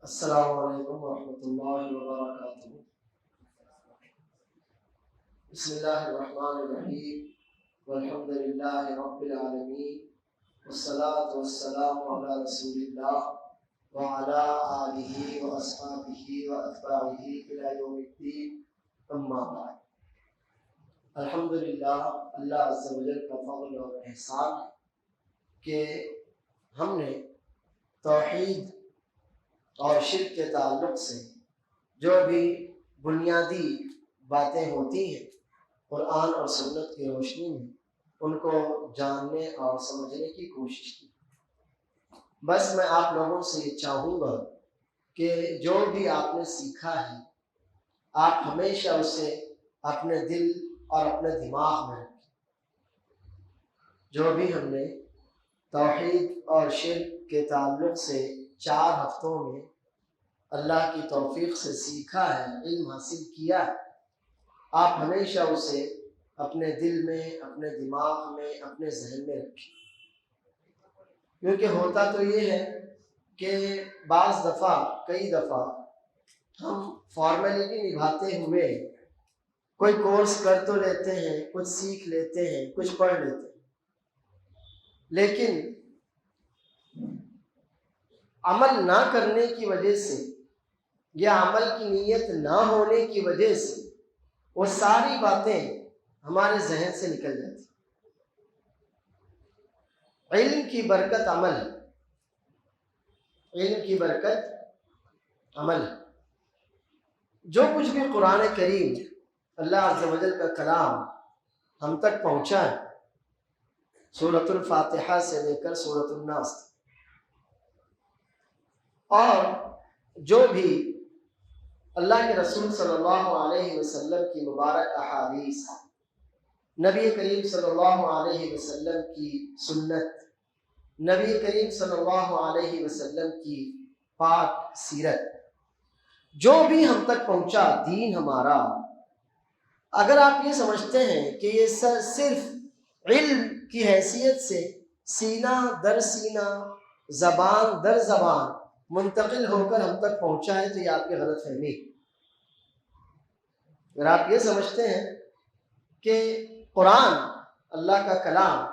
السلام علیکم ورحمۃ اللہ وبرکاتہ۔ بسم اللہ الرحمن الرحیم والحمد للہ رب العالمین والصلاة والسلام علی رسول اللہ وعلی آلہ واصحابہ واتباعہ الی یوم الدین، اما بعد۔ الحمدللہ، اللہ عز و جل کا فضل اور احسان ہے کہ ہم نے توحید اور شرک کے تعلق سے جو بھی بنیادی باتیں ہوتی ہیں قرآن اور سنت کی روشنی میں ان کو جاننے اور سمجھنے کی کوشش کی۔ بس میں آپ لوگوں سے یہ چاہوں گا کہ جو بھی آپ نے سیکھا ہے آپ ہمیشہ اسے اپنے دل اور اپنے دماغ میں رکھیں۔ جو بھی ہم نے توحید اور شرک کے تعلق سے 4 ہفتوں میں اللہ کی توفیق سے سیکھا ہے، علم حاصل کیا ہے، آپ ہمیشہ اسے اپنے دل میں، اپنے دماغ میں، اپنے ذہن میں رکھیں۔ کیونکہ ہوتا تو یہ ہے کہ بعض دفعہ، کئی دفعہ ہم فارمیلٹی نبھاتے ہوئے کوئی کورس کر تو لیتے ہیں، کچھ سیکھ لیتے ہیں، کچھ پڑھ لیتے ہیں، لیکن عمل نہ کرنے کی وجہ سے یا عمل کی نیت نہ ہونے کی وجہ سے وہ ساری باتیں ہمارے ذہن سے نکل جاتی۔ علم کی برکت عمل ہے، علم کی برکت عمل ہے۔ جو کچھ بھی قرآن کریم، اللہ عز و جل کا کلام ہم تک پہنچا ہے، سورۃ الفاتحہ سے لے کر سورۃ الناس، اور جو بھی اللہ کے رسول صلی اللہ علیہ وسلم کی مبارک احادیث، نبی کریم صلی اللہ علیہ وسلم کی سنت، نبی کریم صلی اللہ علیہ وسلم کی پاک سیرت، جو بھی ہم تک پہنچا دین ہمارا، اگر آپ یہ سمجھتے ہیں کہ یہ صرف علم کی حیثیت سے سینہ در سینہ، زبان در زبان منتقل ہو کر ہم تک پہنچا ہے تو یہ آپ کی غلط فہمی ہے۔ اگر آپ یہ سمجھتے ہیں کہ قرآن اللہ کا کلام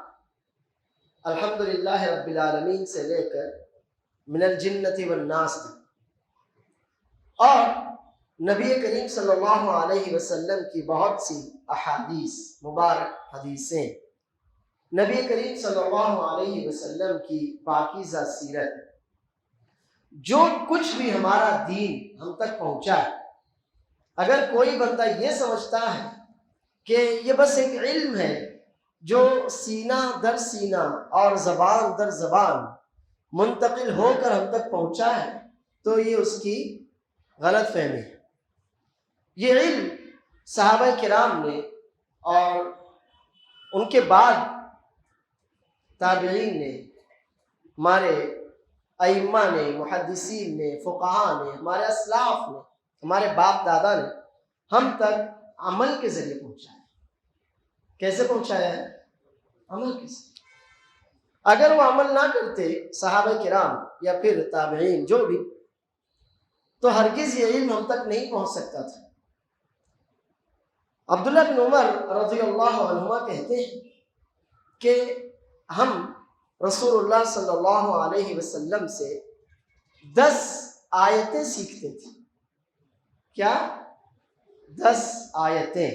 الحمدللہ رب العالمین سے لے کر من الجنۃ والناس اور نبی کریم صلی اللہ علیہ وسلم کی بہت سی احادیث، مبارک حدیثیں، نبی کریم صلی اللہ علیہ وسلم کی پاکیزہ سیرت، جو کچھ بھی ہمارا دین ہم تک پہنچا ہے، اگر کوئی بندہ یہ سمجھتا ہے کہ یہ بس ایک علم ہے جو سینہ در سینہ اور زبان در زبان منتقل ہو کر ہم تک پہنچا ہے تو یہ اس کی غلط فہمی ہے۔ یہ علم صحابہ کرام نے اور ان کے بعد تابعین نے، ہمارے ائمہ نے، محدثین نے، فقہاء نے، ہمارے اسلاف نے، ہمارے باپ دادا نے ہم تک عمل کے ذریعے پہنچایا ہے۔ کیسے پہنچایا ہے؟ عمل کے ذریعے۔ اگر وہ عمل نہ کرتے صحابہ کرام یا پھر تابعین جو بھی، تو ہرگز یہ علم ہم تک نہیں پہنچ سکتا تھا۔ عبداللہ بن عمر رضی اللہ عنہما کہتے ہیں کہ ہم رسول اللہ صلی اللہ علیہ وسلم سے 10 آیتیں سیکھتے تھے۔ کیا؟ 10 آیتیں۔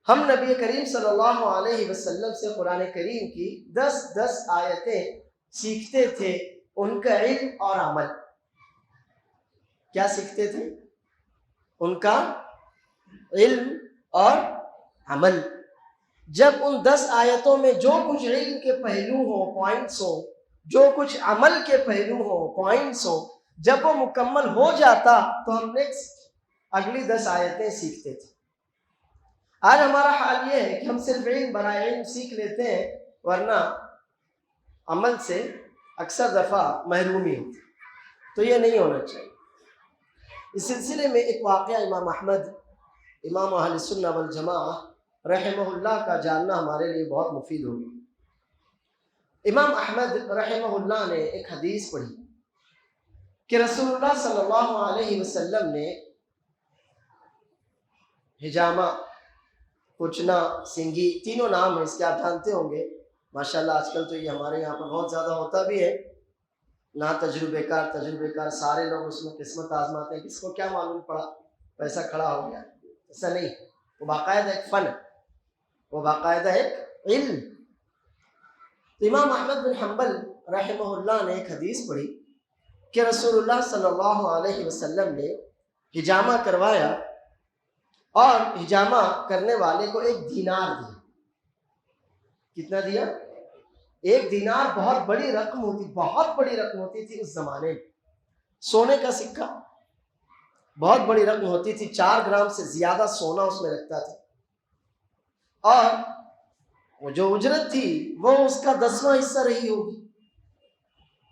ہم نبی کریم صلی اللہ علیہ وسلم سے قرآن کریم کی 10 آیتیں سیکھتے تھے، ان کا علم اور عمل۔ کیا سیکھتے تھے؟ ان کا علم اور عمل۔ جب ان 10 آیتوں میں جو کچھ علم کے پہلو ہوں، پوائنٹس ہوں، جو کچھ عمل کے پہلو ہوں، پوائنٹس ہوں، جب وہ مکمل ہو جاتا تو ہم نیکسٹ اگلی 10 آیتیں سیکھتے تھے۔ آج ہمارا حال یہ ہے کہ ہم صرف علم برائے علم سیکھ لیتے ہیں، ورنہ عمل سے اکثر دفعہ محرومی ہوتی ہے۔ تو یہ نہیں ہونا چاہیے۔ اس سلسلے میں ایک واقعہ امام احمد، امام اہل سنہ والجماعہ رحمہ اللہ کا جاننا ہمارے لیے بہت مفید ہوگی۔ امام احمد رحمہ اللہ نے ایک حدیث پڑھی کہ رسول اللہ صلی اللہ علیہ وسلم نے حجامہ، کچنا، سنگھی، تینوں نام ہیں اس کے، آپ جانتے ہوں گے ماشاءاللہ۔ آج کل تو یہ ہمارے یہاں پر بہت زیادہ ہوتا بھی ہے، نہ تجربے کار سارے لوگ اس میں قسمت آزماتے ہیں، کس کو کیا معلوم پڑا پیسہ کھڑا ہو گیا، ایسا نہیں، وہ باقاعدہ ایک فن، وہ باقاعدہ ایک علم۔ تو امام احمد بن حنبل رحمہ اللہ نے ایک حدیث پڑھی کہ رسول اللہ صلی اللہ علیہ وسلم نے حجامہ کروایا اور حجامہ کرنے والے کو 1 دینار دیا۔ کتنا دیا؟ 1 دینار بہت بڑی رقم ہوتی تھی اس زمانے میں، سونے کا سکہ، بہت بڑی رقم ہوتی تھی، 4 گرام سے زیادہ سونا اس میں لگتا تھا، اور وہ جو اجرت تھی وہ اس کا 10واں حصہ رہی ہوگی،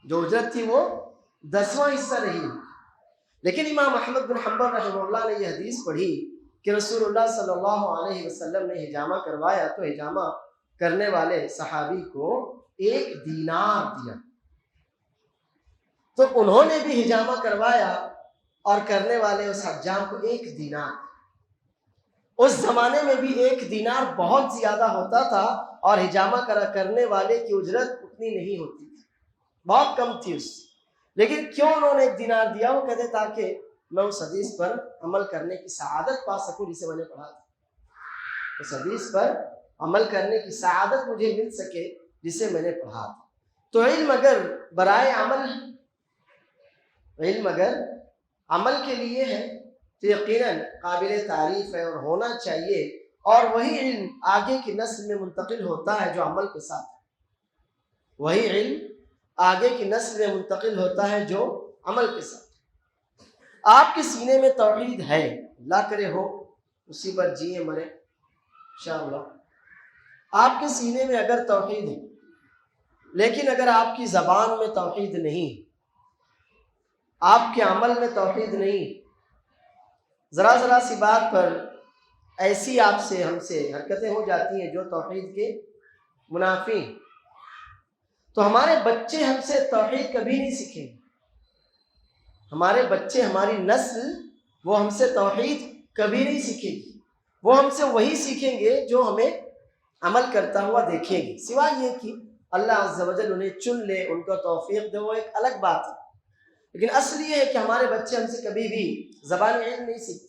جو اجرت تھی وہ 10واں حصہ رہی ہوگی۔ لیکن امام احمد بن حنبل رحمہ اللہ نے یہ حدیث پڑھی کہ رسول اللہ صلی اللہ علیہ وسلم نے حجامہ کروایا تو حجامہ کرنے والے صحابی کو 1 دینار دیا۔ تو انہوں نے بھی حجامہ کروایا اور کرنے والے اس حجام کو 1 دینار۔ اس زمانے میں بھی 1 دینار بہت زیادہ ہوتا تھا، اور حجامہ کرنے والے کی اجرت اتنی نہیں ہوتی تھی، بہت کم تھی اس سے۔ لیکن کیوں انہوں نے 1 دینار دیا؟ وہ کہتے تاکہ میں اس حدیث پر عمل کرنے کی سعادت پا سکوں جسے میں نے پڑھا تھا، اس حدیث پر عمل کرنے کی سعادت مجھے مل سکے جسے میں نے پڑھا تھا۔ تو علم اگر برائے عمل ہے، علم اگر عمل کے لیے ہے تو یقیناً قابل تعریف ہے اور ہونا چاہیے، اور وہی علم آگے کی نسل میں منتقل ہوتا ہے جو عمل کے ساتھ ہے، وہی علم آگے کی نسل میں منتقل ہوتا ہے جو عمل کے ساتھ۔ آپ کے سینے میں توحید ہے، اللہ کرے ہو، اسی پر جیے مرے انشاءاللہ۔ آپ کے سینے میں اگر توحید ہے، لیکن اگر آپ کی زبان میں توحید نہیں، آپ کے عمل میں توحید نہیں، ذرا سی بات پر ایسی آپ سے ہم سے حرکتیں ہو جاتی ہیں جو توحید کے منافی ہیں، تو ہمارے بچے ہم سے توحید کبھی نہیں سیکھیں گے، ہمارے بچے، ہماری نسل، وہ ہم سے توحید کبھی نہیں سیکھے گی، وہ ہم سے وہی سیکھیں گے جو ہمیں عمل کرتا ہوا دیکھیں گے، سوائے یہ کہ اللہ عز و جل انہیں چن لے، ان کو توفیق دے، وہ ایک الگ بات ہے۔ لیکن اصل یہ ہے کہ ہمارے بچے ہم سے کبھی بھی زبان علم نہیں سیکھتے۔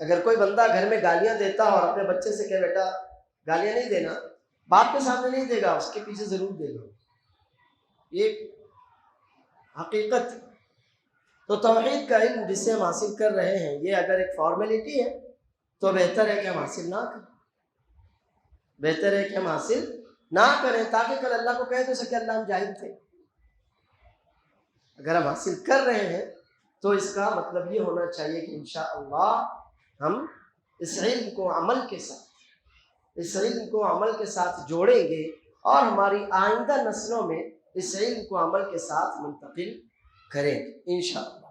اگر کوئی بندہ گھر میں گالیاں دیتا اور اپنے بچے سے کہ بیٹا گالیاں نہیں دینا، باپ کے سامنے نہیں دے گا، اس کے پیچھے ضرور دے گا، یہ حقیقت۔ تو توحید کا علم جسے ہم حاصل کر رہے ہیں، یہ اگر ایک فارمیلٹی ہے تو بہتر ہے کہ ہم حاصل نہ کریں، بہتر ہے کہ ہم حاصل نہ کریں، تاکہ کل اللہ کو کہہ تو سکے اللہ ہم جاہل تھے۔ اگر ہم حاصل کر رہے ہیں تو اس کا مطلب یہ ہونا چاہیے کہ انشاءاللہ ہم اس علم کو عمل کے ساتھ جوڑیں گے، اور ہماری آئندہ نسلوں میں اس علم کو عمل کے ساتھ منتقل کریں گے انشاءاللہ۔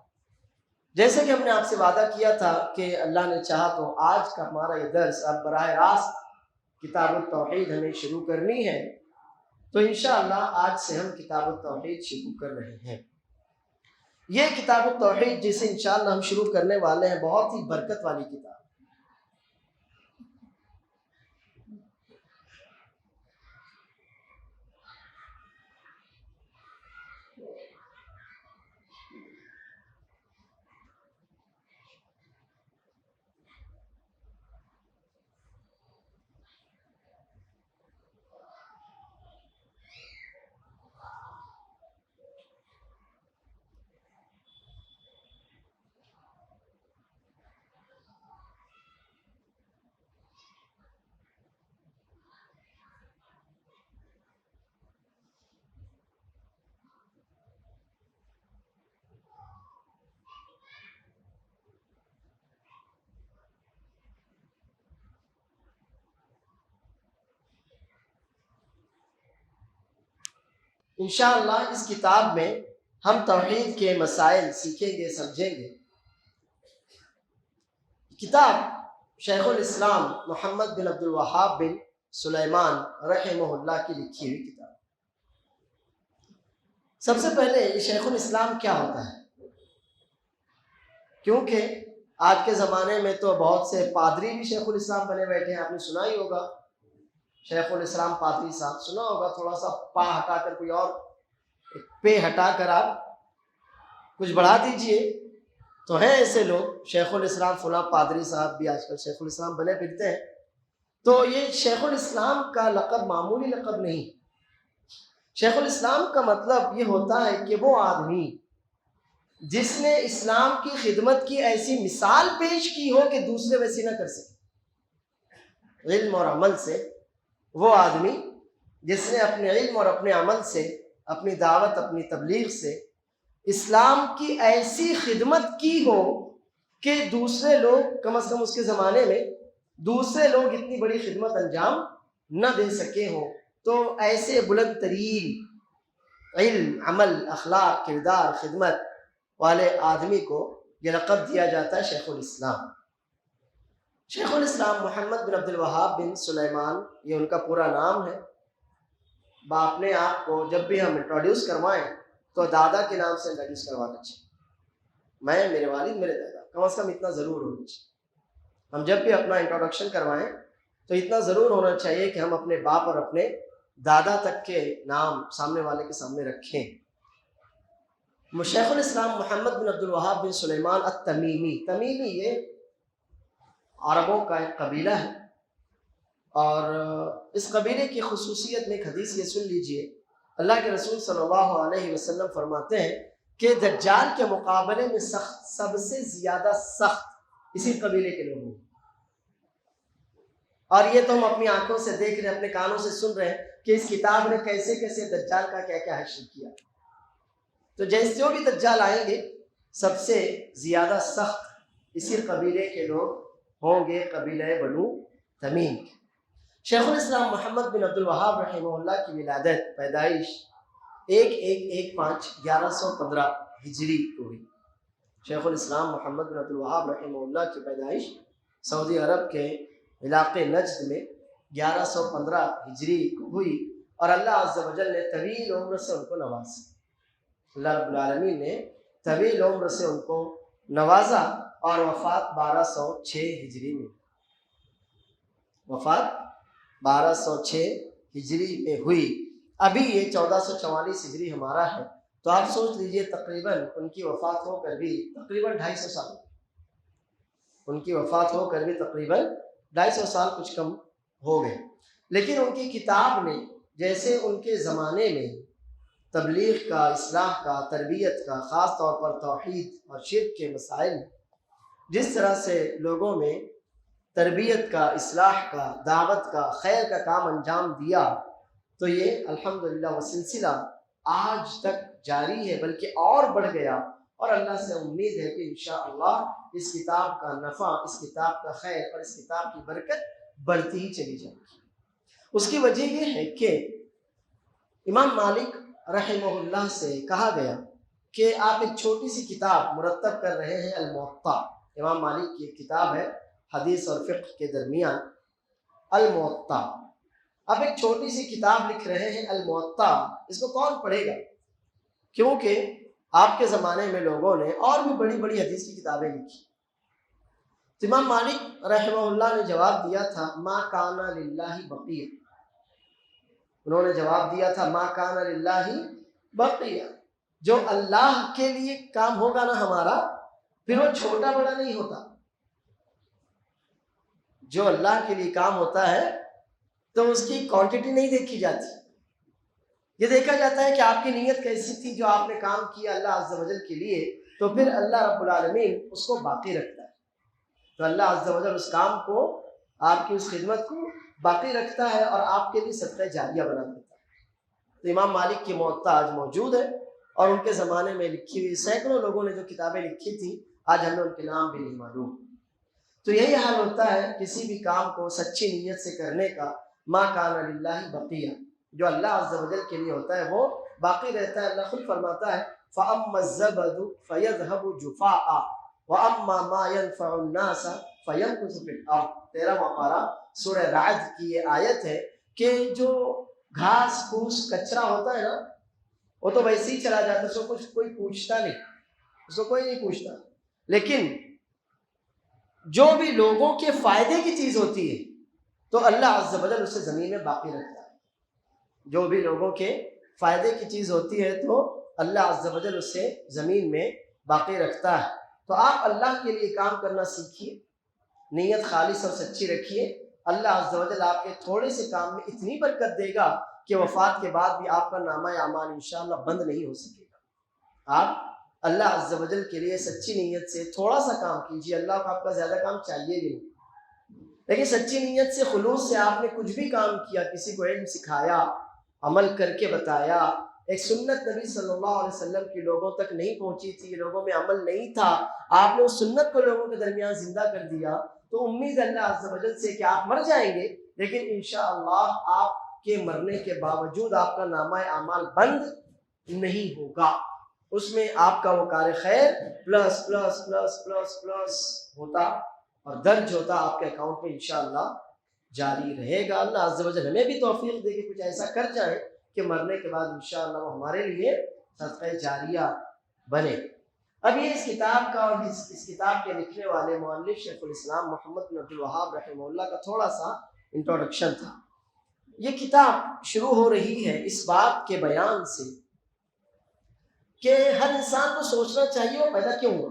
جیسے کہ ہم نے آپ سے وعدہ کیا تھا کہ اللہ نے چاہا تو آج کا ہمارا یہ درس اب براہ راست کتاب التوحید ہمیں شروع کرنی ہے، تو انشاءاللہ آج سے ہم کتاب التوحید شروع کر رہے ہیں۔ یہ کتاب التوحید جسے انشاءاللہ ہم شروع کرنے والے ہیں، بہت ہی برکت والی کتاب، انشاءاللہ اس کتاب میں ہم توحید کے مسائل سیکھیں گے، سمجھیں گے۔ کتاب شیخ الاسلام محمد بن عبد الوہاب بن سلیمان رحمہ اللہ کی لکھی ہوئی کتاب۔ سب سے پہلے یہ شیخ الاسلام کیا ہوتا ہے؟ کیونکہ آج کے زمانے میں تو بہت سے پادری بھی شیخ الاسلام بنے بیٹھے ہیں. آپ نے سنا ہی ہوگا شیخ الاسلام پادری صاحب، سنا ہوگا. تھوڑا سا پا ہٹا کر کوئی اور پے ہٹا کر آپ کچھ بڑھا دیجئے تو ہیں ایسے لوگ. شیخ الاسلام فلاں پادری صاحب بھی آج کل شیخ الاسلام بنے پھرتے ہیں. تو یہ شیخ الاسلام کا لقب معمولی لقب نہیں. شیخ الاسلام کا مطلب یہ ہوتا ہے کہ وہ آدمی جس نے اسلام کی خدمت کی ایسی مثال پیش کی ہو کہ دوسرے ویسی نہ کر سکے. علم اور عمل سے وہ آدمی جس نے اپنے علم اور اپنے عمل سے، اپنی دعوت، اپنی تبلیغ سے اسلام کی ایسی خدمت کی ہو کہ دوسرے لوگ کم از کم اس کے زمانے میں دوسرے لوگ اتنی بڑی خدمت انجام نہ دے سکے ہوں. تو ایسے بلند ترین علم، عمل، اخلاق، کردار، خدمت والے آدمی کو یہ لقب دیا جاتا ہے شیخ الاسلام. شیخ الاسلام محمد بن عبد الوہاب بن سلیمان، یہ ان کا پورا نام ہے. اپنے آپ کو جب بھی ہم انٹروڈیوس کروائیں تو دادا کے نام سے انٹروڈیوس کروانا چاہیے. میں، میرے والد، میرے دادا، کم از کم اتنا ضرور ہونا چاہیے. ہم جب بھی اپنا انٹروڈکشن کروائیں تو اتنا ضرور ہونا چاہیے کہ ہم اپنے باپ اور اپنے دادا تک کے نام سامنے والے کے سامنے رکھیں. شیخ الاسلام محمد بن عبد الوہاب بن سلیمان التمیمی. تمیمی یہ عربوں کا ایک قبیلہ ہے، اور اس قبیلے کی خصوصیت میں ایک حدیث یہ سن لیجئے. اللہ کے رسول صلی اللہ علیہ وسلم فرماتے ہیں کہ دجال کے مقابلے میں سب سے زیادہ سخت اسی قبیلے کے لوگ ہیں. اور یہ تو ہم اپنی آنکھوں سے دیکھ رہے ہیں، اپنے کانوں سے سن رہے ہیں کہ اس کتاب نے کیسے کیسے دجال کا کیا کیا حشر کیا. تو جیسے جو بھی دجال آئیں گے سب سے زیادہ سخت اسی قبیلے کے لوگ ہوں گے، قبیلہ بنو تمیم. شیخ الاسلام محمد بن عبد الوہاب رحمہ اللہ کی ولادت، پیدائش 1115 ہجری کو ہوئی. شیخ الاسلام محمد بن عبد الوہاب رحمہ اللہ کی پیدائش سعودی عرب کے علاقے نجد میں 1115 ہجری کو ہوئی، اور اللہ عز و جل نے طویل عمر سے ان کو نوازا. اللہ رب العالمین نے طویل عمر سے ان کو نوازا، اور وفات 1206 ہجری میں، وفات 1206 ہجری میں ہوئی. ابھی یہ 1444 ہجری ہمارا ہے، تو آپ سوچ لیجئے تقریباً ان کی وفات ہو کر بھی تقریباً 250 سال، ان کی وفات ہو کر بھی تقریباً 250 سال کچھ کم ہو گئے. لیکن ان کی کتاب نے جیسے ان کے زمانے میں تبلیغ کا، اصلاح کا، تربیت کا، خاص طور پر توحید اور شرک کے مسائل، جس طرح سے لوگوں میں تربیت کا، اصلاح کا، دعوت کا، خیر کا کام انجام دیا، تو یہ الحمدللہ وہ سلسلہ آج تک جاری ہے، بلکہ اور بڑھ گیا. اور اللہ سے امید ہے کہ انشاءاللہ اس کتاب کا نفع، اس کتاب کا خیر اور اس کتاب کی برکت بڑھتی ہی چلی جائے گی. اس کی وجہ یہ ہے کہ امام مالک رحمہ اللہ سے کہا گیا کہ آپ ایک چھوٹی سی کتاب مرتب کر رہے ہیں، الموطا. امام مالک کی ایک کتاب ہے حدیث اور فقہ کے درمیان، الموطا. آپ ایک چھوٹی سی کتاب لکھ رہے ہیں الموطا. اس کو کون پڑھے گا؟ کیونکہ آپ کے زمانے میں لوگوں نے اور بھی بڑی بڑی حدیث کی کتابیں لکھی. تو امام مالک رحمہ اللہ نے جواب دیا تھا ما کان للہ بقیہ. انہوں نے جواب دیا تھا ما کان للہ بقیہ، جو اللہ کے لیے کام ہوگا نا ہمارا، پھر وہ چھوٹا بڑا نہیں ہوتا. جو اللہ کے لیے کام ہوتا ہے تو اس کی کوانٹٹی نہیں دیکھی جاتی، یہ دیکھا جاتا ہے کہ آپ کی نیت کیسی تھی. جو آپ نے کام کیا اللہ عز و جل کے لیے، تو پھر اللہ رب العالمین اس کو باقی رکھتا ہے. تو اللہ عز و جل اس کام کو، آپ کی اس خدمت کو باقی رکھتا ہے اور آپ کے لیے صدقہ جاریہ بنا دیتا ہے. تو امام مالک کی موطا آج موجود ہے، اور ان کے زمانے میں لکھی ہوئی سینکڑوں لوگوں نے جو کتابیں لکھی تھیں، آج ہمیں ان کے نام بھی نہیں معلوم. تو یہی حال ہوتا ہے کسی بھی کام کو سچی نیت سے کرنے کا. ما کان للہ بقیہ، جو اللہ عز و جل کے لیے ہوتا ہے وہ باقی رہتا ہے. اللہ خود فرماتا ہے فَأَمَّا الزَّبَدُ فَيَذْهَبُ جُفَاءً وَأَمَّا مَا يَنْفَعُ النَّاسَ فَيَمْكُثُ فِي الْأَرْضِ. 13واں پارہ سورہ رعد کی یہ آیت ہے کہ جو گھاس پھوس کچرا ہوتا ہے نا، وہ تو ویسے ہی چلا جاتا ہے، اس کو کچھ کوئی پوچھتا نہیں، اس کو کوئی نہیں پوچھتا. لیکن جو بھی لوگوں کے فائدے کی چیز ہوتی ہے تو اللہ عز و جل اسے زمین میں باقی رکھتا ہے. جو بھی لوگوں کے فائدے کی چیز ہوتی ہے تو اللہ عز و جل اسے زمین میں باقی رکھتا ہے. تو آپ اللہ کے لیے کام کرنا سیکھیے، نیت خالص اور سچی رکھیے. اللہ عز و جل آپ کے تھوڑے سے کام میں اتنی برکت دے گا کہ وفات کے بعد بھی آپ کا نامہ اعمال انشاءاللہ بند نہیں ہو سکے گا. آپ اللہ عز و جل کے لیے سچی نیت سے تھوڑا سا کام کیجیے. اللہ کو آپ کا زیادہ کام چاہیے بھی نہیں، لیکن سچی نیت سے خلوص سے آپ نے کچھ بھی کام کیا، کسی کو علم سکھایا، عمل کر کے بتایا، ایک سنت نبی صلی اللہ علیہ وسلم کی لوگوں تک نہیں پہنچی تھی، لوگوں میں عمل نہیں تھا، آپ نے اس سنت کو لوگوں کے درمیان زندہ کر دیا، تو امید اللہ عز و جل سے کہ آپ مر جائیں گے لیکن انشاءاللہ آپ کے مرنے کے باوجود آپ کا نامہ اعمال بند نہیں ہوگا. اس میں آپ کا وہ کار خیر plus plus plus plus plus ہوتا اور درج ہوتا آپ کے اکاؤنٹ میں انشاءاللہ جاری رہے گا. اللہ عز و جل ہمیں بھی توفیق دے کہ کچھ ایسا کر جائیں کہ مرنے کے بعد انشاءاللہ وہ ہمارے لیے صدقہ جاریہ بنے. اب یہ اس کتاب کا اور اس کتاب کے لکھنے والے مؤلف شیخ الاسلام محمد بن عبد الوہاب رحمہ اللہ کا تھوڑا سا انٹروڈکشن تھا. یہ کتاب شروع ہو رہی ہے اس بات کے بیان سے کہ ہر انسان کو سوچنا چاہیے وہ پیدا کیوں ہوا.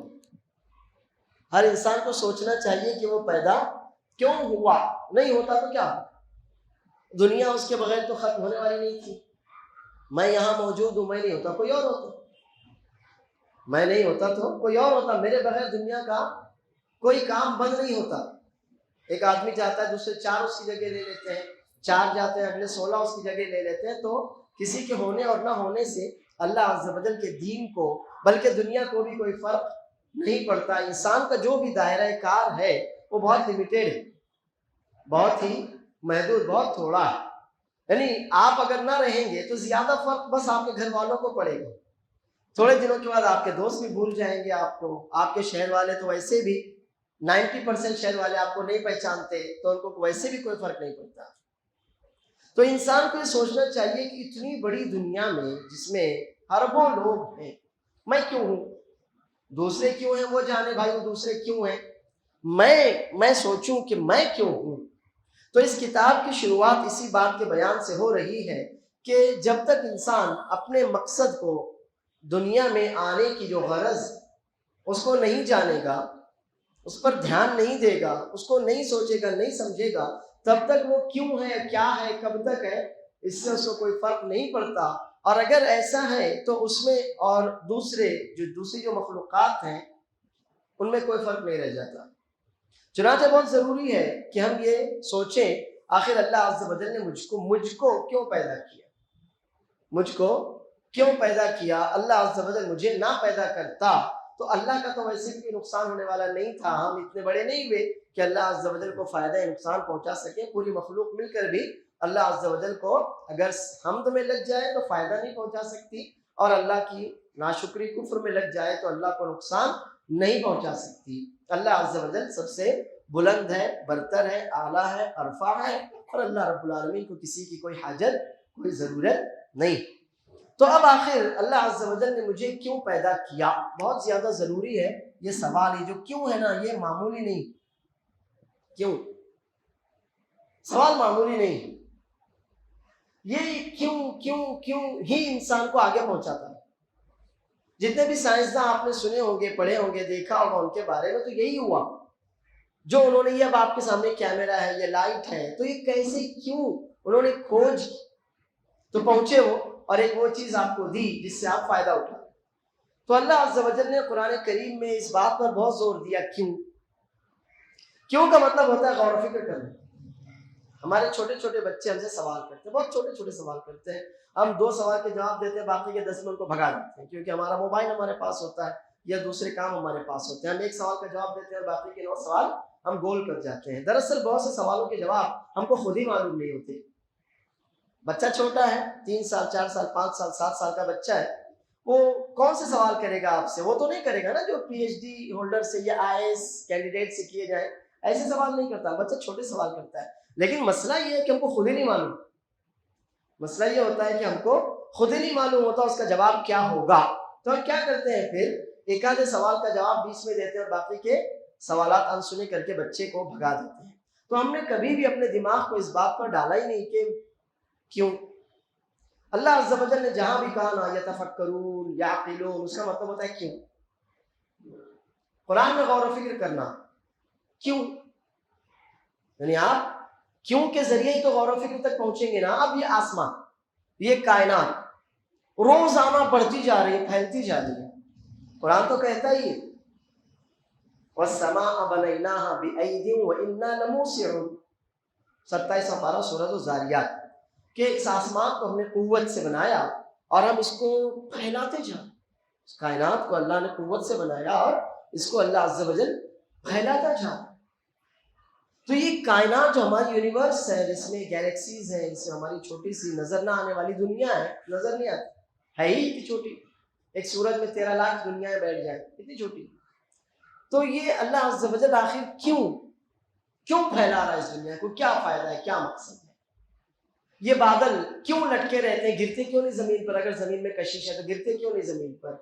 ہر انسان کو سوچنا چاہیے کہ وہ پیدا کیوں ہوا. نہیں ہوتا تو کیا ہوتا؟ دنیا اس کے بغیر تو ختم ہونے والی نہیں تھی. میں یہاں موجود ہوں، میں نہیں ہوتا کوئی اور ہوتا، میں نہیں ہوتا تو کوئی اور ہوتا. میرے بغیر دنیا کا کوئی کام بند نہیں ہوتا. ایک آدمی جاتا ہے دوسرے 4 اس کی جگہ لے لیتے ہیں، 4 جاتے ہیں اگلے 16 اس کی جگہ لے لیتے ہیں. تو کسی کے ہونے اور نہ ہونے سے اللہ عز و جل کے دین کو بلکہ دنیا کو بھی کوئی فرق نہیں پڑتا. انسان کا جو بھی دائرہ کار ہے وہ بہت لمیٹیڈ ہے، بہت ہی محدود، بہت تھوڑا ہے. یعنی آپ اگر نہ رہیں گے تو زیادہ فرق بس آپ کے گھر والوں کو پڑے گا. تھوڑے دنوں کے بعد آپ کے دوست بھی بھول جائیں گے آپ کو. آپ کے شہر والے تو ویسے بھی 90% شہر والے آپ کو نہیں پہچانتے، تو ان کو ویسے بھی کوئی فرق نہیں پڑتا. تو انسان کو یہ سوچنا چاہیے کہ اتنی بڑی دنیا میں جس میں اربوں لوگ ہیں، میں کیوں ہوں؟ دوسرے کیوں ہیں وہ جانے بھائی، وہ دوسرے کیوں ہیں، میں سوچوں کہ میں کیوں ہوں. تو اس کتاب کی شروعات اسی بات کے بیان سے ہو رہی ہے کہ جب تک انسان اپنے مقصد کو، دنیا میں آنے کی جو غرض اس کو نہیں جانے گا، اس پر دھیان نہیں دے گا، اس کو نہیں سوچے گا، نہیں سمجھے گا، تب تک وہ کیوں ہے، کیا ہے، کب تک ہے، اس سے اس کو کوئی فرق نہیں پڑتا. اور اگر ایسا ہے تو اس میں اور دوسری جو مخلوقات ہیں ان میں کوئی فرق نہیں رہ جاتا. چنانچہ بہت ضروری ہے کہ ہم یہ سوچیں آخر اللہ عز و جل نے مجھ کو کیوں پیدا کیا، مجھ کو کیوں پیدا کیا. اللہ عز و جل مجھے نہ پیدا کرتا تو اللہ کا تو ویسے بھی نقصان ہونے والا نہیں تھا. ہم اتنے بڑے نہیں ہوئے کہ اللہ عز و جل کو فائدہ نقصان پہنچا سکے. پوری مخلوق مل کر بھی اللہ عز و جل کو اگر حمد میں لگ جائے تو فائدہ نہیں پہنچا سکتی، اور اللہ کی ناشکری کفر میں لگ جائے تو اللہ کو نقصان نہیں پہنچا سکتی. اللہ عز و جل سب سے بلند ہے، برتر ہے، اعلیٰ ہے، ارفع ہے، اور اللہ رب العالمین کو کسی کی کوئی حاجت، کوئی ضرورت نہیں. تو اب آخر اللہ عز و جل نے مجھے کیوں پیدا کیا، بہت زیادہ ضروری ہے یہ سوال. یہ جو کیوں ہے نا، یہ معمولی نہیں. کیوں سوال معمولی نہیں. یہ کیوں کیوں کیوں ہی انسان کو آگے پہنچاتا ہے. جتنے بھی سائنسداں آپ نے سنے ہوں گے، پڑھے ہوں گے، دیکھا ہوگا ان کے بارے میں، تو یہی ہوا جو انہوں نے. یہ اب آپ کے سامنے کیمرہ ہے، یہ لائٹ ہے، تو یہ کیسے، کیوں انہوں نے کھوج تو پہنچے وہ، اور ایک وہ چیز آپ کو دی جس سے آپ فائدہ اٹھا. تو اللہ عز و جل نے قرآن کریم میں اس بات پر بہت زور دیا. کیوں کا مطلب ہوتا ہے غور و فکر کرنا. ہمارے چھوٹے چھوٹے بچے ہم سے سوال کرتے ہیں، بہت چھوٹے چھوٹے سوال کرتے ہیں. ہم 2 سوال کے جواب دیتے ہیں، باقی کے 10 میں ان کو بھگا دیتے ہیں، کیونکہ ہمارا موبائل ہمارے پاس ہوتا ہے یا دوسرے کام ہمارے پاس ہوتے ہیں. ہم 1 سوال کا جواب دیتے ہیں، باقی کے 9 سوال ہم گول کر جاتے ہیں. دراصل بہت سے سوالوں کے جواب ہم کو خود ہی معلوم نہیں ہوتے. بچہ چھوٹا ہے، 3 سال 4 سال 5 سال 7 سال کا بچہ ہے، وہ کون سے سوال کرے گا آپ سے؟ وہ تو نہیں کرے گا نا جو پی ایچ ڈی ہولڈر سے یا IAS کینڈیڈیٹ سے کیے جائیں. ایسے سوال نہیں کرتا بچہ، چھوٹے سوال کرتا ہے. لیکن مسئلہ یہ ہے کہ ہم کو خود ہی نہیں معلوم. مسئلہ یہ ہوتا ہے کہ ہم کو خود ہی نہیں معلوم ہوتا اس کا جواب کیا ہوگا، تو ہم کیا کرتے ہیں پھر ایک آدھے سوال کا جواب بیچ میں دیتے ہیں اور باقی کے سوالات انسنے کر کے بچے کو بھگا دیتے ہیں۔ تو ہم نے کبھی بھی اپنے دماغ کو اس بات پر ڈالا ہی نہیں کہ کیوں۔ اللہ عز و جل نے جہاں بھی کہا نا یتفکرون یعقلون، اس کا مطلب ہوتا ہے کیوں۔ قرآن میں غور و فکر کرنا کیوں، یعنی آپ کیوں کے ذریعے ہی تو غور و فکر تک پہنچیں گے نا۔ اب یہ آسمان، یہ کائنات روزانہ بڑھتی جا رہی ہے، پھیلتی جا رہی ہے، قرآن تو کہتا ہی ہے وَالسَّمَاءَ بَنَيْنَاهَا بِأَيْدٍ وَإِنَّا لَمُوسِعُونَ، 27واں پارہ سورۃ الذاریات، کہ اس آسمان کو ہم نے قوت سے بنایا اور ہم اس کو پھیلاتے جا رہے ہیں۔ اس کائنات کو اللہ نے قوت سے بنایا اور اس کو اللہ عز و جل پھیلاتا جا رہا ہے۔ تو یہ کائنات جو ہماری یونیورس ہے، جس میں گیلیکسیز ہیں، جس میں ہماری چھوٹی سی نظر نہ آنے والی دنیا ہے، نظر نہیں آتی ہے ہی اتنی چھوٹی، ایک سورج میں 13 لاکھ دنیایں بیٹھ جائیں، اتنی چھوٹی۔ تو یہ اللہ عز و جل آخر کیوں پھیلا رہا ہے اس دنیا کو، کیا فائدہ ہے، کیا مقصد ہے؟ یہ بادل کیوں لٹکے رہتے ہیں، گرتے کیوں نہیں زمین پر؟ اگر زمین میں کشش ہے تو گرتے کیوں نہیں زمین پر؟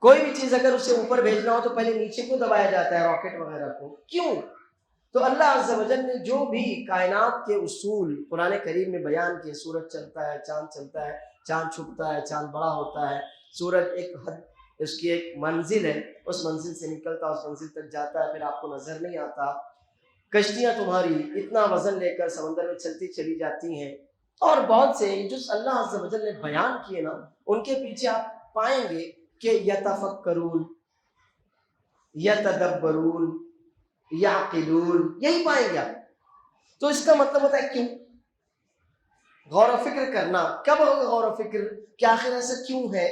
کوئی بھی چیز اگر اسے اوپر بھیجنا ہو تو پہلے نیچے کیوں دبایا جاتا ہے، راکٹ وغیرہ کو، کیوں؟ تو اللہ عز و جل نے جو بھی کائنات کے اصول قرآن کریم میں بیان کیے، سورج چلتا ہے، چاند چلتا ہے، چاند چھپتا ہے، چاند بڑا ہوتا ہے، سورج ایک حد، اس کی ایک منزل ہے، اس منزل سے نکلتا ہے، اس منزل تک جاتا ہے، پھر آپ کو نظر نہیں آتا، کشتیاں تمہاری اتنا وزن لے کر سمندر میں چلتی چلی جاتی ہیں، اور بہت سے جو اللہ عز و جل نے بیان کیے نا، ان کے پیچھے آپ پائیں گے کہ یتفکرون، یتدبرون، یعقلون، یہی پائیں گے آپ۔ تو اس کا مطلب ہوتا ہے کیوں، غور و فکر کرنا۔ کب ہوگا غور و فکر کہ آخر ایسا کیوں ہے؟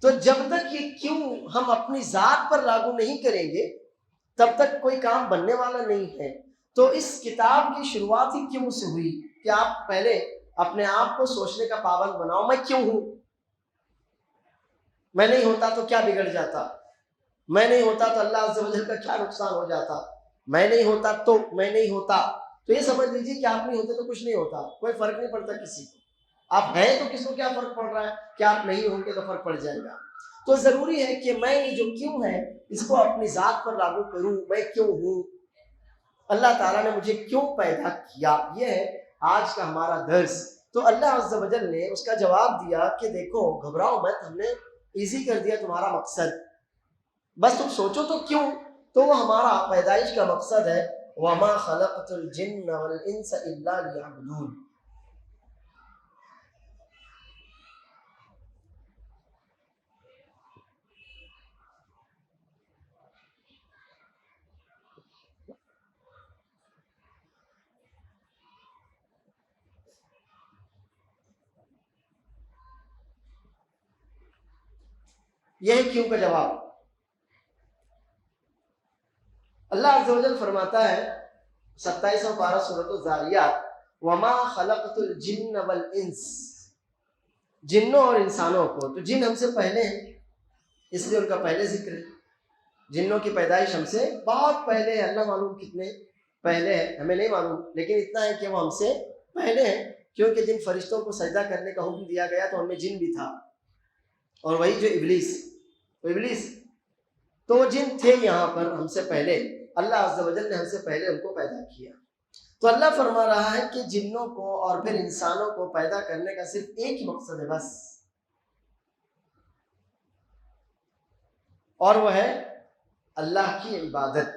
تو جب تک یہ کیوں ہم اپنی ذات پر لاگو نہیں کریں گے تب تک کوئی کام بننے والا نہیں ہے۔ تو اس کتاب کی شروعات ہی کیوں سے ہوئی کہ آپ پہلے اپنے آپ کو سوچنے کا پابند بناؤ، میں کیوں ہوں؟ میں نہیں ہوتا تو کیا بگڑ جاتا؟ میں نہیں ہوتا تو اللہ عز و جل کا کیا نقصان ہو جاتا؟ میں نہیں ہوتا تو میں نہیں ہوتا، تو یہ سمجھ لیجیے کہ آپ نہیں ہوتے تو کچھ نہیں ہوتا، کوئی فرق نہیں پڑتا کسی کو۔ آپ ہیں تو کس کو کیا فرق پڑ رہا ہے کہ آپ نہیں ہوں گے تو فرق پڑ جائے گا۔ تو ضروری ہے کہ میں یہ جو کیوں ہے اس کو اپنی ذات پر لاگو کروں، میں کیوں ہوں، اللہ تعالیٰ نے مجھے کیوں پیدا کیا، یہ ہے آج کا ہمارا درس۔ تو اللہ عز و جل نے اس کا جواب دیا کہ دیکھو گھبراؤ مت، ہم نے ایزی کر دیا تمہارا مقصد، بس تم سوچو تو کیوں، تو وہ ہمارا پیدائش کا مقصد ہے وَمَا خَلَقْتُ الْجِنَّ وَالْإِنسَ إِلَّا لِيَعْبُدُونَ۔ یہ ہے کیوں کا جواب۔ اللہ عز و جل فرماتا ہے 27واں پارہ سورۃ الذاریات وَمَا خَلَقْتُ الْجِنَّ وَالْإِنسَ، جنوں اور انسانوں کو، تو جن ہم سے پہلے ہیں اس لیے ان کا پہلے ذکر ہے۔ جنوں کی پیدائش ہم سے بہت پہلے ہے، اللہ معلوم کتنے پہلے ہے، ہمیں نہیں معلوم، لیکن اتنا ہے کہ وہ ہم سے پہلے ہیں، کیونکہ جن فرشتوں کو سجدہ کرنے کا حکم دیا گیا تو ان میں جن بھی تھا، اور وہی جو ابلیس تو وہ جن تھے یہاں پر ہم سے پہلے، اللہ عز و جل نے ہم سے پہلے ان کو پیدا کیا۔ تو اللہ فرما رہا ہے کہ جنوں کو اور پھر انسانوں کو پیدا کرنے کا صرف ایک ہی مقصد ہے بس، اور وہ ہے اللہ کی عبادت۔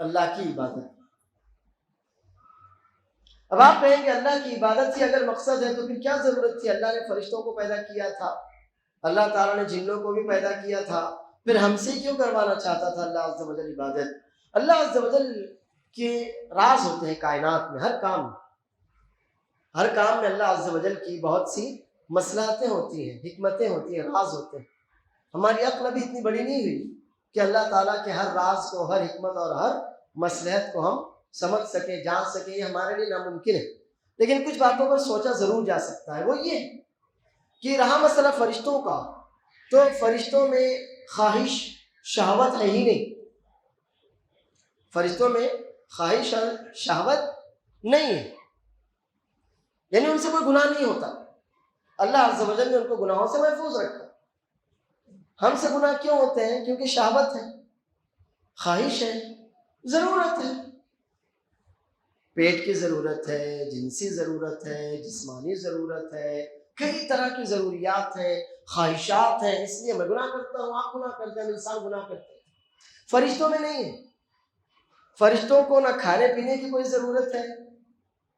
اللہ کی عبادت۔ اب آپ کہیں گے اللہ کی عبادت ہی اگر مقصد ہے تو پھر کیا ضرورت تھی؟ اللہ نے فرشتوں کو پیدا کیا تھا، اللہ تعالیٰ نے جنوں کو بھی پیدا کیا تھا، پھر ہم سے کیوں کروانا چاہتا تھا اللہ عز و جل عبادت؟ اللہ عز و جل کے راز ہوتے ہیں کائنات میں، ہر کام میں اللہ عز و جل کی بہت سی مصلحتیں ہوتی ہیں، حکمتیں ہوتی ہیں، راز ہوتے ہیں۔ ہماری عقل ابھی اتنی بڑی نہیں ہوئی کہ اللہ تعالیٰ کے ہر راز کو، ہر حکمت اور ہر مصلحت کو ہم سمجھ سکیں، جان سکیں، یہ ہمارے لیے ناممکن ہے، لیکن کچھ باتوں پر سوچا ضرور جا سکتا ہے۔ وہ یہ کہ رہا مسئلہ فرشتوں کا، تو فرشتوں میں خواہش شہوت ہے ہی نہیں، فرشتوں میں خواہش اور شہوت نہیں ہے، یعنی ان سے کوئی گناہ نہیں ہوتا. اللہ عز و جل نے ان کو گناہوں سے محفوظ رکھا. ہم سے گناہ کیوں ہوتے ہیں؟ کیونکہ شہوت ہے، خواہش ہے، ضرورت ہے، پیٹ کی ضرورت ہے، جنسی ضرورت ہے، جسمانی ضرورت ہے، کئی طرح کی ضروریات ہیں، خواہشات ہیں. اس لیے میں گناہ کرتا ہوں، آپ گناہ کرتے ہیں، انسان گناہ کرتے ہیں. فرشتوں میں نہیں ہے. فرشتوں کو نہ کھانے پینے کی کوئی ضرورت ہے،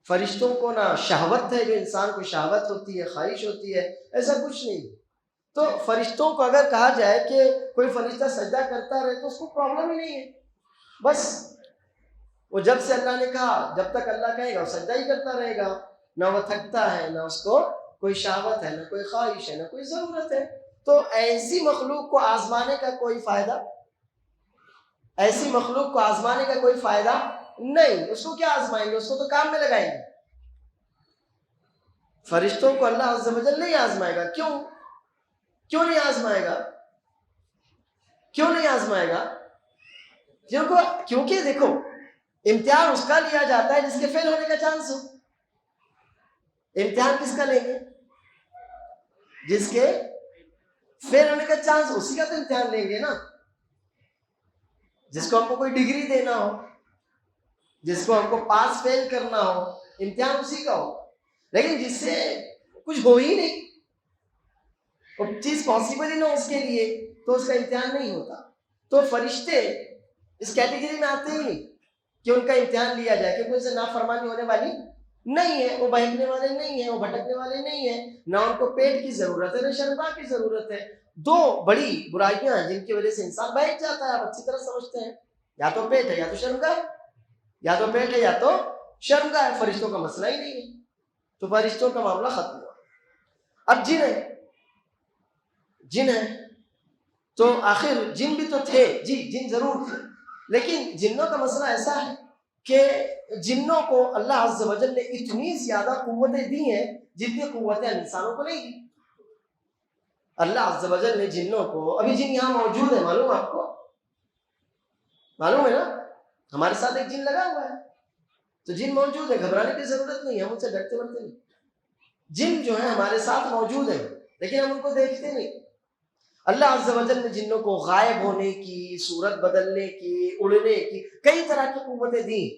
فرشتوں کو نہ شہوت ہے جو انسان کو شہوت ہوتی ہے، خواہش ہوتی ہے، ایسا کچھ نہیں. تو فرشتوں کو اگر کہا جائے کہ کوئی فرشتہ سجدہ کرتا رہے تو اس کو پرابلم ہی نہیں ہے. بس وہ جب سے اللہ نے کہا، جب تک اللہ کہے گا وہ سجدہ ہی کرتا رہے گا، نہ وہ تھکتا ہے، نہ اس کو کوئی شہوت ہے، نہ کوئی خواہش ہے، نہ کوئی ضرورت ہے. تو ایسی مخلوق کو آزمانے کا کوئی فائدہ، ایسی مخلوق کو آزمانے کا کوئی فائدہ نہیں. اس کو کیا آزمائیں گے؟ اس کو تو کام میں لگائیں گے. فرشتوں کو اللہ عز و جل نہیں آزمائے گا. کیوں نہیں آزمائے گا؟ کیوں نہیں آزمائے گا؟ کیونکہ دیکھو، امتحان اس کا لیا جاتا ہے جس کے فیل ہونے کا چانس ہو. امتحان کس کا لیں گے؟ جس کے فیل ہونے کا چانس، اسی کا تو امتحان لیں گے نا. جس کو ہم کو کوئی ڈگری دینا ہو، جس کو ہم کو پاس فیل کرنا ہو، امتحان اسی کا ہو. لیکن جس سے کچھ ہو ہی نہیں، وہ چیز پاسبل ہی نہ اس کے لیے، تو اس کا امتحان نہیں ہوتا. تو فرشتے اس کیٹیگری میں آتے ہی نہیں کہ ان کا امتحان لیا جائے، کیونکہ ان سے نافرمانی ہونے والی نہیں ہے، وہ بہکنے والے نہیں ہیں، وہ بھٹکنے والے نہیں ہیں، نہ ان کو پیٹ کی ضرورت ہے، نہ شرمگاہ کی ضرورت ہے. دو بڑی برائیاں ہیں جن کی وجہ سے انسان بہک جاتا ہے. آپ اچھی طرح سمجھتے ہیں، یا تو پیٹ ہے یا تو شرمگاہ، یا تو پیٹ ہے یا تو شرمگاہ ہے. فرشتوں کا مسئلہ ہی نہیں ہے، تو فرشتوں کا معاملہ ختم ہوا. اب جن ہے تو آخر جن بھی تو تھے، جی جن ضرور تھے، لیکن جنوں کا مسئلہ ایسا ہے کہ جنوں کو اللہ عز و جل نے اتنی زیادہ قوتیں دی ہیں جتنی قوتیں انسانوں کو نہیں دی. اللہ عز و جل نے جنوں کو، ابھی جن یہاں موجود ہے، معلوم آپ کو؟ معلوم ہے نا؟ ہمارے ساتھ ایک جن لگا ہوا ہے، تو جن موجود ہے، گھبرانے کی ضرورت نہیں، ہم ان سے ڈرتے ورتے نہیں. جن جو ہے ہمارے ساتھ موجود ہیں، لیکن ہم ان کو دیکھتے نہیں. اللہ عز و جل نے جنوں کو غائب ہونے کی، صورت بدلنے کی، اڑنے کی، کئی طرح کی قوتیں دی.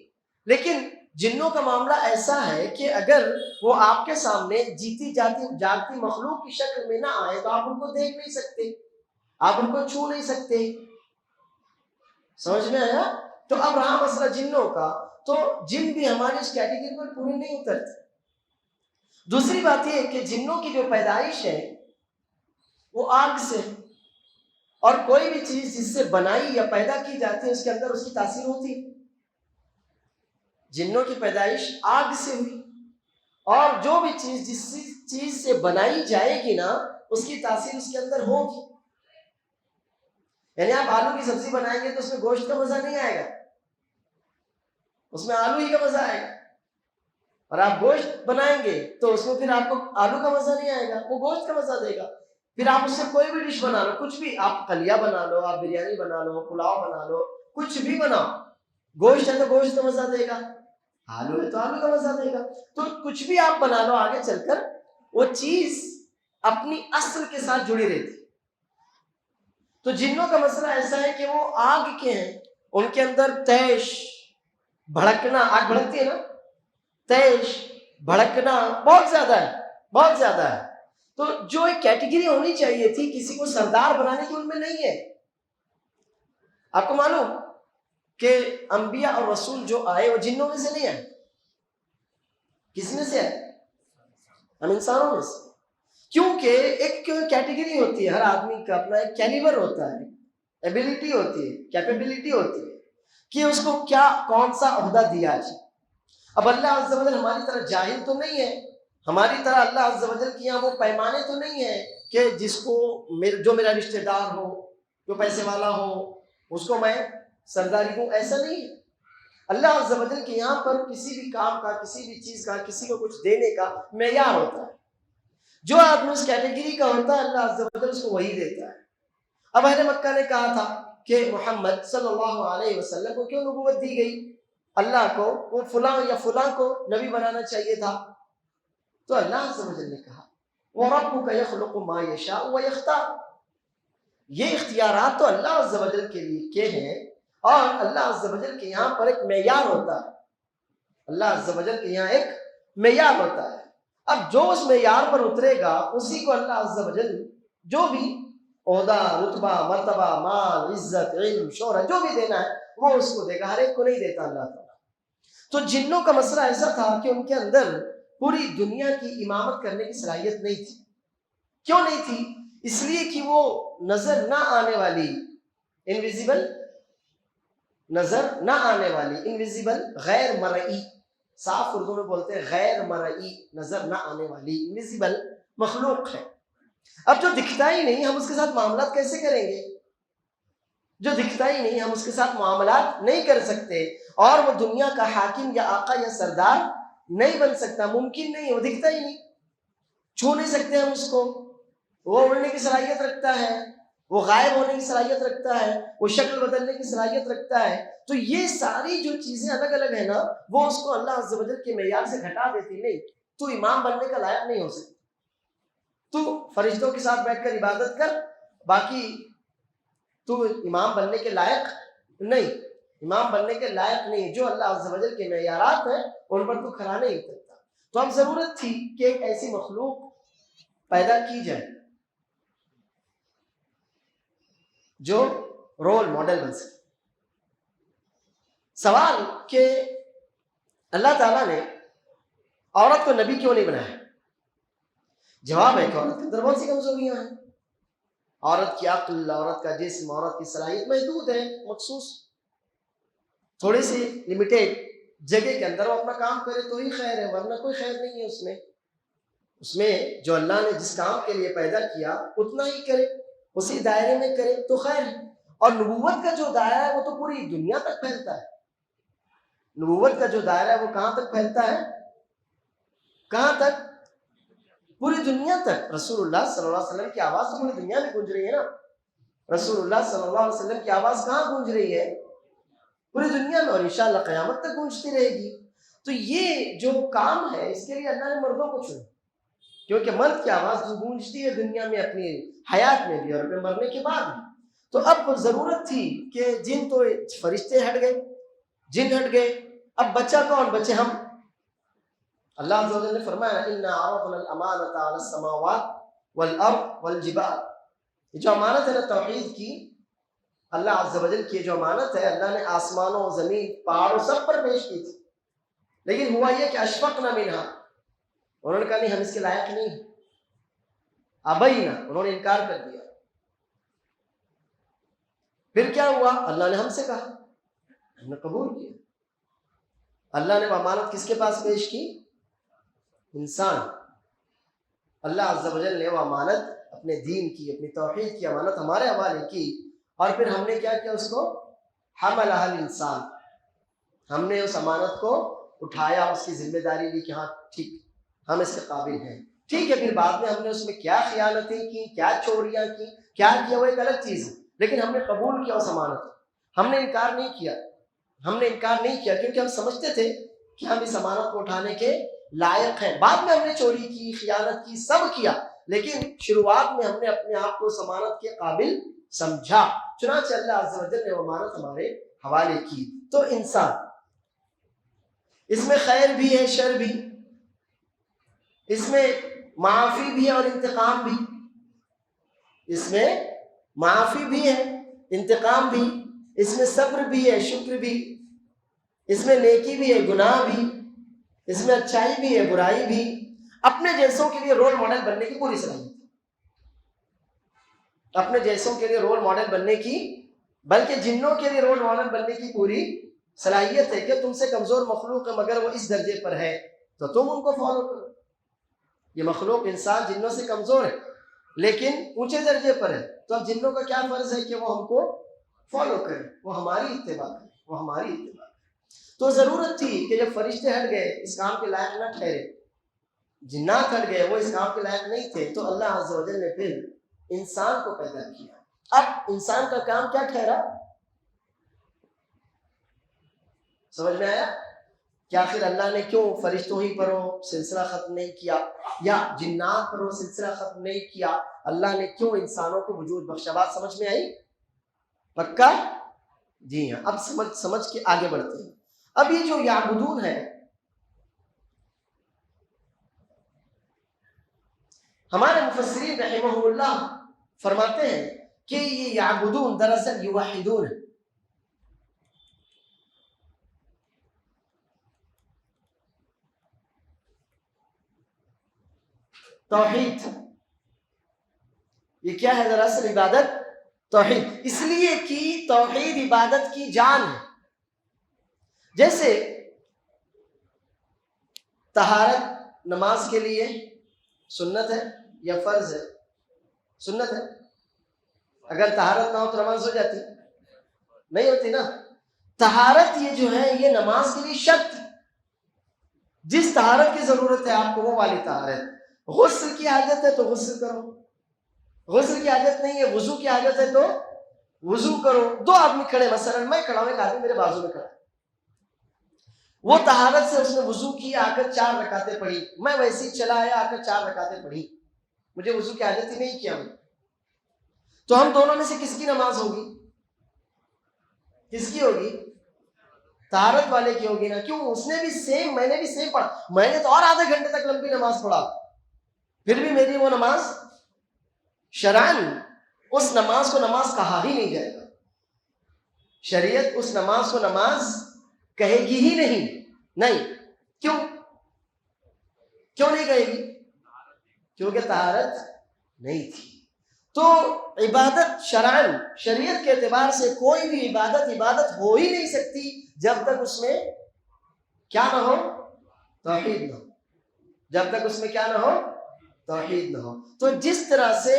لیکن جنوں کا معاملہ ایسا ہے کہ اگر وہ آپ کے سامنے جیتی جاگتی مخلوق کی شکل میں نہ آئے تو آپ ان کو دیکھ نہیں سکتے، آپ ان کو چھو نہیں سکتے. سمجھ میں آیا؟ تو اب رہا مسئلہ جنوں کا، تو جن بھی ہماری اس کیٹیگری پر پورے نہیں اترتے. دوسری بات یہ ہے کہ جنوں کی جو پیدائش ہے وہ آگ سے، اور کوئی بھی چیز جس سے بنائی یا پیدا کی جاتی ہے اس کے اندر اس کی تاثیر ہوتی ہے. جنوں کی پیدائش آگ سے ہوئی، اور جو بھی چیز جس چیز سے بنائی جائے گی نا اس کی تاثیر اس کے اندر ہوگی. یعنی آپ آلو کی سبزی بنائیں گے تو اس میں گوشت کا مزہ نہیں آئے گا، اس میں آلو ہی کا مزہ آئے گا. اور آپ گوشت بنائیں گے تو اس میں پھر آپ کو آلو کا مزہ نہیں آئے گا، وہ گوشت کا مزہ دے گا. پھر آپ اس سے کوئی بھی ڈش بنا لو، کچھ بھی، آپ قلیہ بنا لو، آپ بریانی بنا لو، پلاؤ بنا لو، کچھ بھی بناؤ، گوشت ہے تو گوشت کا مزہ دے گا، آلو ہے تو آلو کا مزہ دے گا. تو کچھ بھی آپ بنا لو، آگے چل کر وہ چیز اپنی اصل کے ساتھ جڑی رہتی. تو جنوں کا مسئلہ ایسا ہے کہ وہ آگ کے ہیں، ان کے اندر تیش، بھڑکنا، آگ بھڑکتی ہے نا، تیش، بھڑکنا بہت زیادہ ہے، بہت زیادہ ہے. تو جو ایک کیٹیگری ہونی چاہیے تھی کسی کو سردار بنانے کی، ان میں نہیں ہے. آپ کو معلوم کہ انبیاء اور رسول جو آئے وہ جنوں میں سے نہیں آئے. کس میں سے آئے؟ ہم انسانوں میں سے. کیونکہ ایک کیٹیگری ہوتی ہے، ہر آدمی کا اپنا ایک کیلیبر ہوتا ہے، ایبلٹی ہوتی ہے، کیپیبلٹی ہوتی ہے کہ اس کو کیا، کون سا عہدہ دیا جائے. اب اللہ عز و جل ہماری طرح جاہل تو نہیں ہے، ہماری طرح اللہ عز و جل کے یہاں وہ پیمانے تو نہیں ہے کہ جس کو جو میرا رشتہ دار ہو، جو پیسے والا ہو، اس کو میں سرداری دوں، ایسا نہیں ہے. اللہ عز و جل کے یہاں پر کسی بھی کام کا، کسی بھی چیز کا، کسی کو کچھ دینے کا معیار ہوتا ہے. جو آدمی اس کیٹیگری کا ہوتا ہے اللہ عز و جل اس کو وہی دیتا ہے. اب اہل مکہ نے کہا تھا کہ محمد صلی اللہ علیہ وسلم کو کیوں نبوت دی گئی، اللہ کو وہ فلاں یا فلاں کو نبی بنانا چاہیے تھا، تو اللہ عز و جل نے کہا وَرَبُّكَ يَخْلُقُ مَا يَشَاءُ وَيَخْتَارُ، یہ اختیارات تو اللہ عز و جل کے لیے کے ہیں، اور اللہ عز و جل کے یہاں پر ایک معیار ہوتا ہے، اللہ عز و جل کے یہاں ایک معیار ہوتا ہے، اب جو اس معیار پر اترے گا اسی کو اللہ عز و جل جو بھی عہدہ، رتبہ، مرتبہ، مال، عزت، علم، شہرت جو بھی دینا ہے وہ اس کو دے گا، ہر ایک کو نہیں دیتا اللہ تعالیٰ۔ تو جنوں کا مسئلہ ایسا تھا کہ ان کے اندر پوری دنیا کی امامت کرنے کی صلاحیت نہیں تھی۔ کیوں نہیں تھی؟ اس لیے کہ وہ نظر نہ آنے والی انویزیبل، نظر نہ آنے والی انویزیبل، غیر مرئی، صاف اردو میں بولتے ہیں غیر مرئی، نظر نہ آنے والی انویزیبل مخلوق ہے۔ اب جو دکھتا ہی نہیں ہم اس کے ساتھ معاملات کیسے کریں گے؟ جو دکھتا ہی نہیں ہم اس کے ساتھ معاملات نہیں کر سکتے، اور وہ دنیا کا حاکم یا آقا یا سردار نہیں بن سکتا، ممکن نہیں، وہ دکھتا ہی نہیں، چھو نہیں سکتے ہم اس کو، وہ اڑنے کی صلاحیت رکھتا ہے، وہ غائب ہونے کی صلاحیت رکھتا ہے، وہ شکل بدلنے کی صلاحیت رکھتا ہے، تو یہ ساری جو چیزیں الگ الگ ہیں نا وہ اس کو اللہ عز و جل کے معیار سے گھٹا دیتی۔ نہیں، تو امام بننے کا لائق نہیں ہو سکتا، تو فرشتوں کے ساتھ بیٹھ کر عبادت کر، باقی تو امام بننے کے لائق نہیں، امام بننے کے لائق نہیں، جو اللہ عز و جل کے معیارات ہیں ان پر تو کھڑا نہیں اترتا۔ تو اب ضرورت تھی کہ ایک ایسی مخلوق پیدا کی جائے جو رول ماڈل بن سکے۔ سوال کہ اللہ تعالیٰ نے عورت کو نبی کیوں نہیں بنایا؟ جواب ہے کہ عورت کے اندر بہت سی کمزوریاں ہیں، عورت کی عقل، عورت کا جسم، عورت کی صلاحیت محدود ہے، مخصوص تھوڑی سی لمیٹیڈ جگہ کے اندر وہ اپنا کام کرے تو ہی خیر ہے، ورنہ کوئی خیر نہیں ہے اس میں جو اللہ نے جس کام کے لیے پیدا کیا اتنا ہی کرے، اسی دائرے میں کرے تو خیر ہے۔ اور نبوت کا جو دائرہ ہے وہ تو پوری دنیا تک پھیلتا ہے، نبوت کا جو دائرہ ہے وہ کہاں تک پھیلتا ہے؟ کہاں تک؟ پوری دنیا تک۔ رسول اللہ صلی اللہ علیہ وسلم کی آواز تو پوری دنیا میں گونج رہی ہے نا، رسول اللہ صلی اللہ علیہ وسلم کی آواز کہاں گونج رہی ہے؟ پوری دنیا میں، اور انشاءاللہ قیامت تک گونجتی رہے گی۔ تو یہ جو کام ہے اس کے لیے اللہ نے مردوں کو چنا، کیونکہ مرد کی آواز جو گونجتی ہے دنیا میں اپنی حیات میں بھی اور اپنے مرنے کے بعد بھی۔ تو اب ضرورت تھی کہ جن تو فرشتے ہٹ گئے، جن ہٹ گئے، اب بچہ کون؟ بچے ہم۔ اللہ عز و جل نے فرمایا اِنَّا عَرَضْنَا الْأَمَانَةَ عَلَى السَّمَاوَاتِ وَالْأَرْضِ وَالْجِبَالِ، یہ جو امانت ہے نا توحید کی، اللہ عز و جل کی جو امانت ہے اللہ نے آسمانوں، زمین، پہاڑوں سب پر پیش کی تھی، لیکن ہوا یہ کہ اشفقنا منہا، انہوں نے کہا نہیں ہم اس کے لائق نہیں، ابینا، انہوں نے انکار کر دیا۔ پھر کیا ہوا؟ اللہ نے ہم سے کہا، ہم نے قبول کیا۔ اللہ نے وہ امانت کس کے پاس پیش کی؟ انسان۔ اللہ عز و جل نے وہ امانت اپنے دین کی، اپنی توحید کی امانت ہمارے حوالے کی، اور پھر ہم نے کیا کیا؟ اس کو حملہ الانسان، ہم نے اس امانت کو اٹھایا، اس کی ذمہ داری لی کہ ہاں ٹھیک ہم اس کے قابل ہیں، ٹھیک ہے۔ پھر بعد میں ہم نے اس میں کیا خیانتیں کی، کیا چوریاں کی، کیا کیا، وہ ایک الگ چیز ہے، لیکن ہم نے قبول کیا اس امانت کو، ہم نے انکار نہیں کیا، ہم نے انکار نہیں کیا، کیونکہ ہم سمجھتے تھے کہ ہم اس امانت کو اٹھانے کے لائق ہیں۔ بعد میں ہم نے چوری کی، خیانت کی، سب کیا، لیکن شروعات میں ہم نے اپنے آپ کو اس امانت کے قابل سمجھا، چنانچہ اللہ عز و جل نے وہ امانت ہمارے حوالے کی۔ تو انسان، اس میں خیر بھی ہے، شر بھی، اس میں معافی بھی ہے اور انتقام بھی، اس میں معافی بھی ہے، انتقام بھی، اس میں صبر بھی ہے، شکر بھی، اس میں نیکی بھی ہے، گناہ بھی، اس میں اچھائی بھی ہے، برائی بھی۔ اپنے جیسوں کے لیے رول ماڈل بننے کی پوری صلاحیت، اپنے جیسوں کے لیے رول ماڈل بننے کی، بلکہ جنوں کے لیے رول ماڈل بننے کی پوری صلاحیت ہے کہ تم سے کمزور مخلوق ہے مگر وہ اس درجے پر ہے تو تم ان کو فالو کرو۔ یہ مخلوق انسان جنوں سے کمزور ہے لیکن اونچے درجے پر ہے، تو اب جنوں کا کیا فرض ہے کہ وہ ہم کو فالو کریں، وہ ہماری اتباع کریں، وہ ہماری اتباع کریں۔ تو ضرورت تھی کہ جب فرشتے ہٹ گئے، اس کام کے لائق نہ ٹھہرے، جنات ہٹ گئے، وہ اس کام کے لائق نہیں تھے، تو اللہ عز و جل نے پھر انسان کو پیدا کیا۔ اب انسان کا کام کیا ٹھہرا؟ سمجھ میں آیا کہ آخر اللہ نے کیوں فرشتوں ہی پر وہ سلسلہ ختم نہیں کیا یا جنات پر وہ سلسلہ ختم نہیں کیا؟ اللہ نے کیوں انسانوں کو وجود بخشا؟ بات سمجھ میں آئی؟ پکا؟ جی ہاں. اب سمجھ کے آگے بڑھتے ہیں. اب یہ جو یعبدون ہے، ہمارے مفسرین رحمہ اللہ فرماتے ہیں کہ یہ یعبدون دراصل یوحدون ہے. توحید، یہ کیا ہے دراصل؟ عبادت، توحید. اس لیے کہ توحید عبادت کی جان ہے. جیسے طہارت نماز کے لیے سنت ہے یا فرض ہے؟ سنت ہے. اگر طہارت نہ ہو تو نماز ہو جاتی؟ نہیں ہوتی نا. طہارت یہ جو ہے یہ نماز کے لیے شرط ہے. جس طہارت کی ضرورت ہے آپ کو وہ والی طہارت. غسل کی حاجت ہے تو غسل کرو، غسل کی حاجت نہیں ہے، وضو کی حاجت ہے تو وضو کرو. دو آدمی کھڑے، مثلا میں کھڑا ہوں، ایک آدمی میرے بازو میں کھڑا ہے، وہ طہارت سے اس نے وضو کی، آ کر 4 رکعتیں پڑھی. میں ویسے ہی چلا آیا، آ کر 4 رکعتیں پڑھی، مجھے وضو کی حاجت ہی نہیں کیا. تو ہم دونوں میں سے کس کی نماز ہوگی؟ کس کی ہوگی؟ طہارت والے کی ہوگی نا. کیوں؟ اس نے بھی سیم، میں نے بھی سیم پڑھا. میں نے تو اور آدھے گھنٹے تک لمبی نماز پڑھا، پھر بھی میری وہ نماز شرعاً اس نماز کو نماز کہا ہی نہیں جائے گا. شریعت اس نماز کو نماز کہے گی ہی نہیں. نہیں. کیوں نہیں کہے گی؟ کیونکہ طہارت نہیں تھی. تو عبادت شرعاً، شریعت کے اعتبار سے کوئی بھی عبادت ہو ہی نہیں سکتی جب تک اس میں کیا نہ ہو؟ توحید نہ ہو. جب تک اس میں کیا نہ ہو؟ توحید نہ ہو. تو جس طرح سے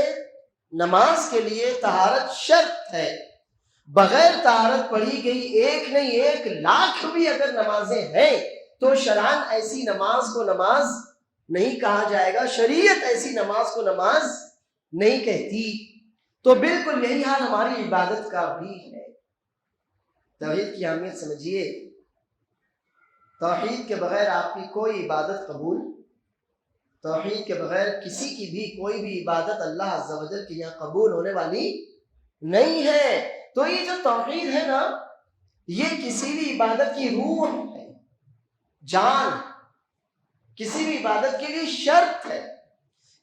نماز کے لیے طہارت شرط ہے، بغیر طہارت پڑھی گئی 1 نہیں 1,00,000 بھی اگر نمازیں ہیں تو شرعاً ایسی نماز کو نماز نہیں کہا جائے گا. شریعت ایسی نماز کو نماز نہیں کہتی. تو بالکل یہی حال ہماری عبادت کا بھی ہے. توحید کی اہمیت سمجھیے. توحید کے بغیر آپ کی کوئی عبادت قبول، توحید کے بغیر کسی کی بھی کوئی بھی عبادت اللہ عز و جل کے یہاں قبول ہونے والی نہیں ہے. تو یہ جو توحید ہے نا، یہ کسی بھی عبادت کی روح ہے، جان. کسی بھی عبادت کے لیے شرط ہے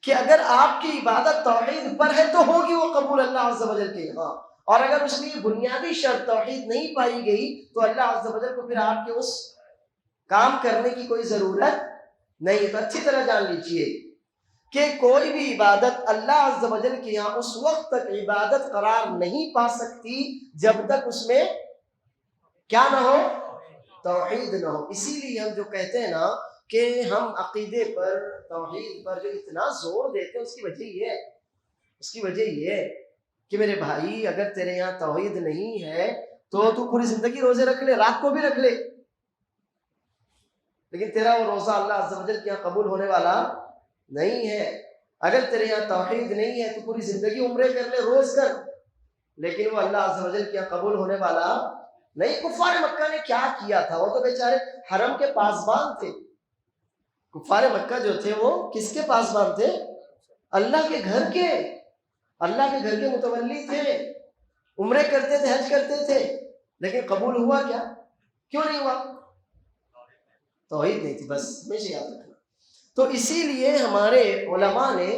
کہ اگر آپ کی عبادت توحید پر ہے تو ہوگی وہ قبول اللہ عز و جل کے یہاں. اور اگر اس میں بنیادی شرط توحید نہیں پائی گئی تو اللہ عز و جل کو پھر آپ کے اس کام کرنے کی کوئی ضرورت نہیں ہے. تو اچھی طرح جان لیجئے کہ کوئی بھی عبادت اللہ عز و جل کے یہاں اس وقت تک عبادت قرار نہیں پا سکتی جب تک اس میں کیا نہ ہو؟ توحید نہ ہو. اسی لیے ہم جو کہتے ہیں نا کہ ہم عقیدے پر، توحید پر جو اتنا زور دیتے ہیں، اس کی وجہ یہ ہے کہ میرے بھائی اگر تیرے یہاں توحید نہیں ہے تو تو پوری زندگی روزے رکھ لے، رات کو بھی رکھ لے، لیکن تیرا وہ روزہ اللہ عز و جل کے یہاں قبول ہونے والا نہیں ہے. اگر تیرے یہاں توحید نہیں ہے تو پوری زندگی عمرے کر لے، روز کر، لیکن وہ اللہ عز و جل کے یہاں قبول ہونے والا نہیں. کفار مکہ نے کیا کیا تھا؟ وہ تو بیچارے حرم کے پاسبان تھے. کفار مکہ جو تھے وہ کس کے پاسبان تھے؟ اللہ کے گھر کے. اللہ کے گھر کے متولی تھے، عمرے کرتے تھے، حج کرتے تھے، لیکن قبول ہوا کیا؟ کیوں نہیں ہوا؟ توحید نہیں تھی. بس ہمیشہ یاد رکھنا. تو اسی لیے ہمارے علماء نے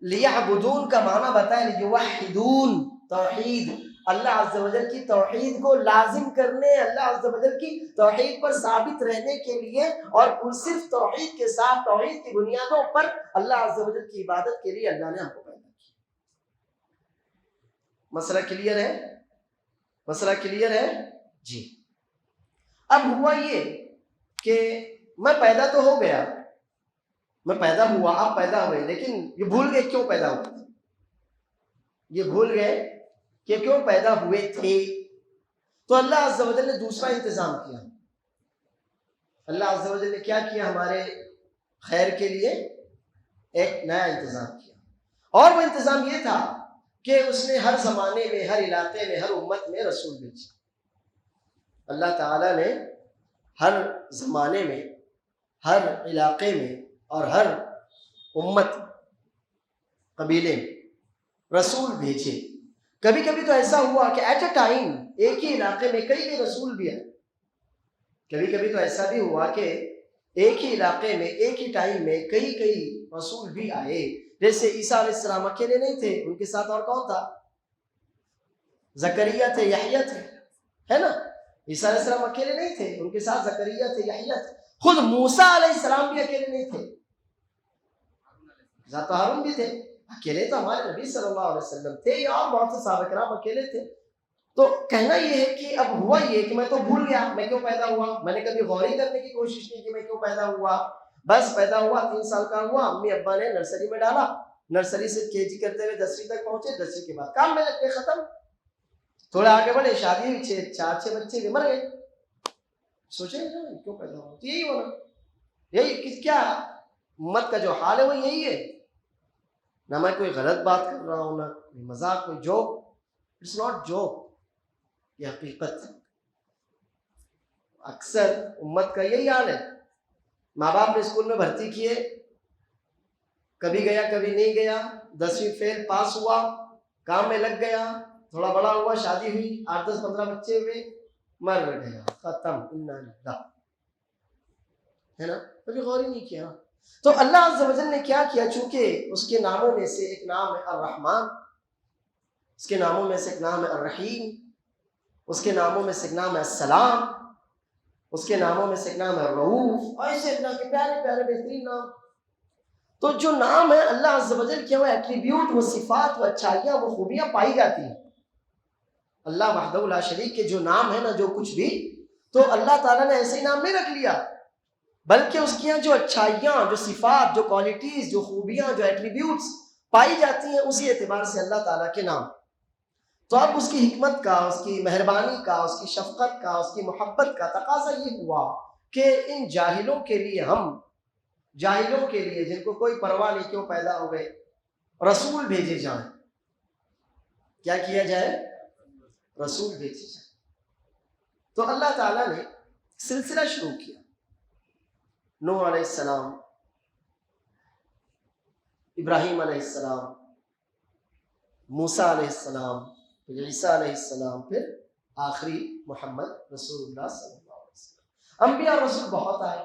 لیعبدون کا معنی بتایا، لیوحدون، توحید، اللہ عز و جل کی توحید کو لازم کرنے، اللہ عز و جل کی توحید پر ثابت رہنے کے لیے، اور صرف توحید کے ساتھ، توحید کی بنیادوں پر اللہ عز و جل کی عبادت کے لیے اللہ نے ہم کو پیدا کیا. مسئلہ کلیئر ہے؟ مسئلہ کلیئر ہے؟ جی. اب ہوا یہ کہ میں پیدا تو ہو گیا، میں پیدا ہوا، آپ پیدا ہوئے، لیکن یہ بھول گئے کیوں پیدا ہوئے. یہ بھول گئے کہ کیوں پیدا ہوئے تھے. تو اللہ عز و جل نے دوسرا انتظام کیا. اللہ عز و جل نے کیا کیا؟ ہمارے خیر کے لیے ایک نیا انتظام کیا. اور وہ انتظام یہ تھا کہ اس نے ہر زمانے میں، ہر علاقے میں، ہر امت میں رسول بھیجے. اللہ تعالیٰ نے ہر زمانے میں، ہر علاقے میں اور ہر امت قبیلے میں رسول بھیجے. کبھی کبھی تو ایسا ہوا کہ ایٹ اے ٹائم ایک ہی علاقے میں کئی رسول بھی آئے. کبھی کبھی تو ایسا بھی ہوا کہ ایک ہی علاقے میں ایک ہی ٹائم میں کئی رسول بھی آئے. جیسے عیسیٰ علیہ السلام اکیلے نہیں تھے، ان کے ساتھ اور کون تھا؟ زکریا تھے، یحییٰ تھے، ہے نا. عیسیٰ علیہ السلام اکیلے نہیں تھے، ان کے ساتھ زکریا تھے، یحییٰ تھے. خود موسیٰ علیہ السلام بھی اکیلے نہیں تھے، ذات ہارون بھی تھے. اکیلے تو ہمارے نبی صلی اللہ علیہ وسلم تھے، یا اور بہت سے صحابہ کرام اکیلے تھے. تو کہنا یہ ہے کہ اب ہوا یہ کہ میں تو بھول گیا میں کیوں پیدا ہوا. میں نے کبھی غور ہی کرنے کی کوشش نہیں کہ میں کیوں پیدا ہوا. بس پیدا ہوا، 3 سال کا ہوا، امی ابا نے نرسری میں ڈالا، نرسری سے KG کرتے ہوئے 10ویں تک پہنچے، 10ویں کے بعد کام میں لگ گئے، ختم. تھوڑا آگے بڑھے، شادی ہوئی، 4 بچے بھی مر گئے. سوچیں کیوں پیدا ہوا. یہی ہونا، یہی کیا امت کا جو حال ہے وہ یہی ہے. نہ میں کوئی غلط بات کر رہا ہوں، نہ کوئی مذاق، کوئی جوک. اٹس ناٹ جوک، یہ حقیقت. اکثر امت کا یہی حال ہے. ماں باپ نے اسکول میں بھرتی کیے، کبھی گیا کبھی نہیں گیا، 10ویں فیل پاس ہوا، کام میں لگ گیا، تھوڑا بڑا ہوا، شادی ہوئی، 8 10 15 بچے ہوئے، مر گیا، ختم. ہے نا، کبھی غور ہی نہیں کیا. تو اللہ عز و جل نے کیا کیا، چونکہ اس کے ناموں میں سے ایک نام ہے الرحمن، اس کے ناموں میں سے ایک نام ہے الرحیم، اس کے ناموں میں سے ایک نام ہے السلام، اس کے ناموں میں سے ایک نام ہے الرؤوف، اور ایسے اللہ کے پیارے پیارے بہترین نام. تو جو نام ہے اللہ عز و جل کے، وہ ایٹریبیوٹ، وہ صفات، وہ اچھائیاں، وہ خوبیاں پائی جاتی ہیں. اللہ وحدہ لا شریک کے جو نام ہے نا، جو کچھ بھی، تو اللہ تعالیٰ نے ایسے ہی نام نہیں رکھ لیا، بلکہ اس کی جو اچھائیاں، جو صفات، جو کوالٹیز، جو خوبیاں، جو ایٹریبیوٹس پائی جاتی ہیں، اسی اعتبار سے اللہ تعالیٰ کے نام. تو اب اس کی حکمت کا، اس کی مہربانی کا، اس کی شفقت کا، اس کی محبت کا تقاضا یہ ہوا کہ ان جاہلوں کے لیے، جاہلوں کے لیے جن کو کوئی پرواہ نہیں کیوں پیدا ہو گئے، رسول بھیجے جائیں. کیا کیا جائے؟ رسول بھیجے جائیں. تو اللہ تعالیٰ نے سلسلہ شروع کیا. نوح علیہ السلام، ابراہیم علیہ السلام، موسیٰ علیہ السلام، پھر عیسیٰ علیہ السلام، پھر آخری محمد رسول اللہ صلی اللہ علیہ وسلم. انبیاء رسول بہت آئے.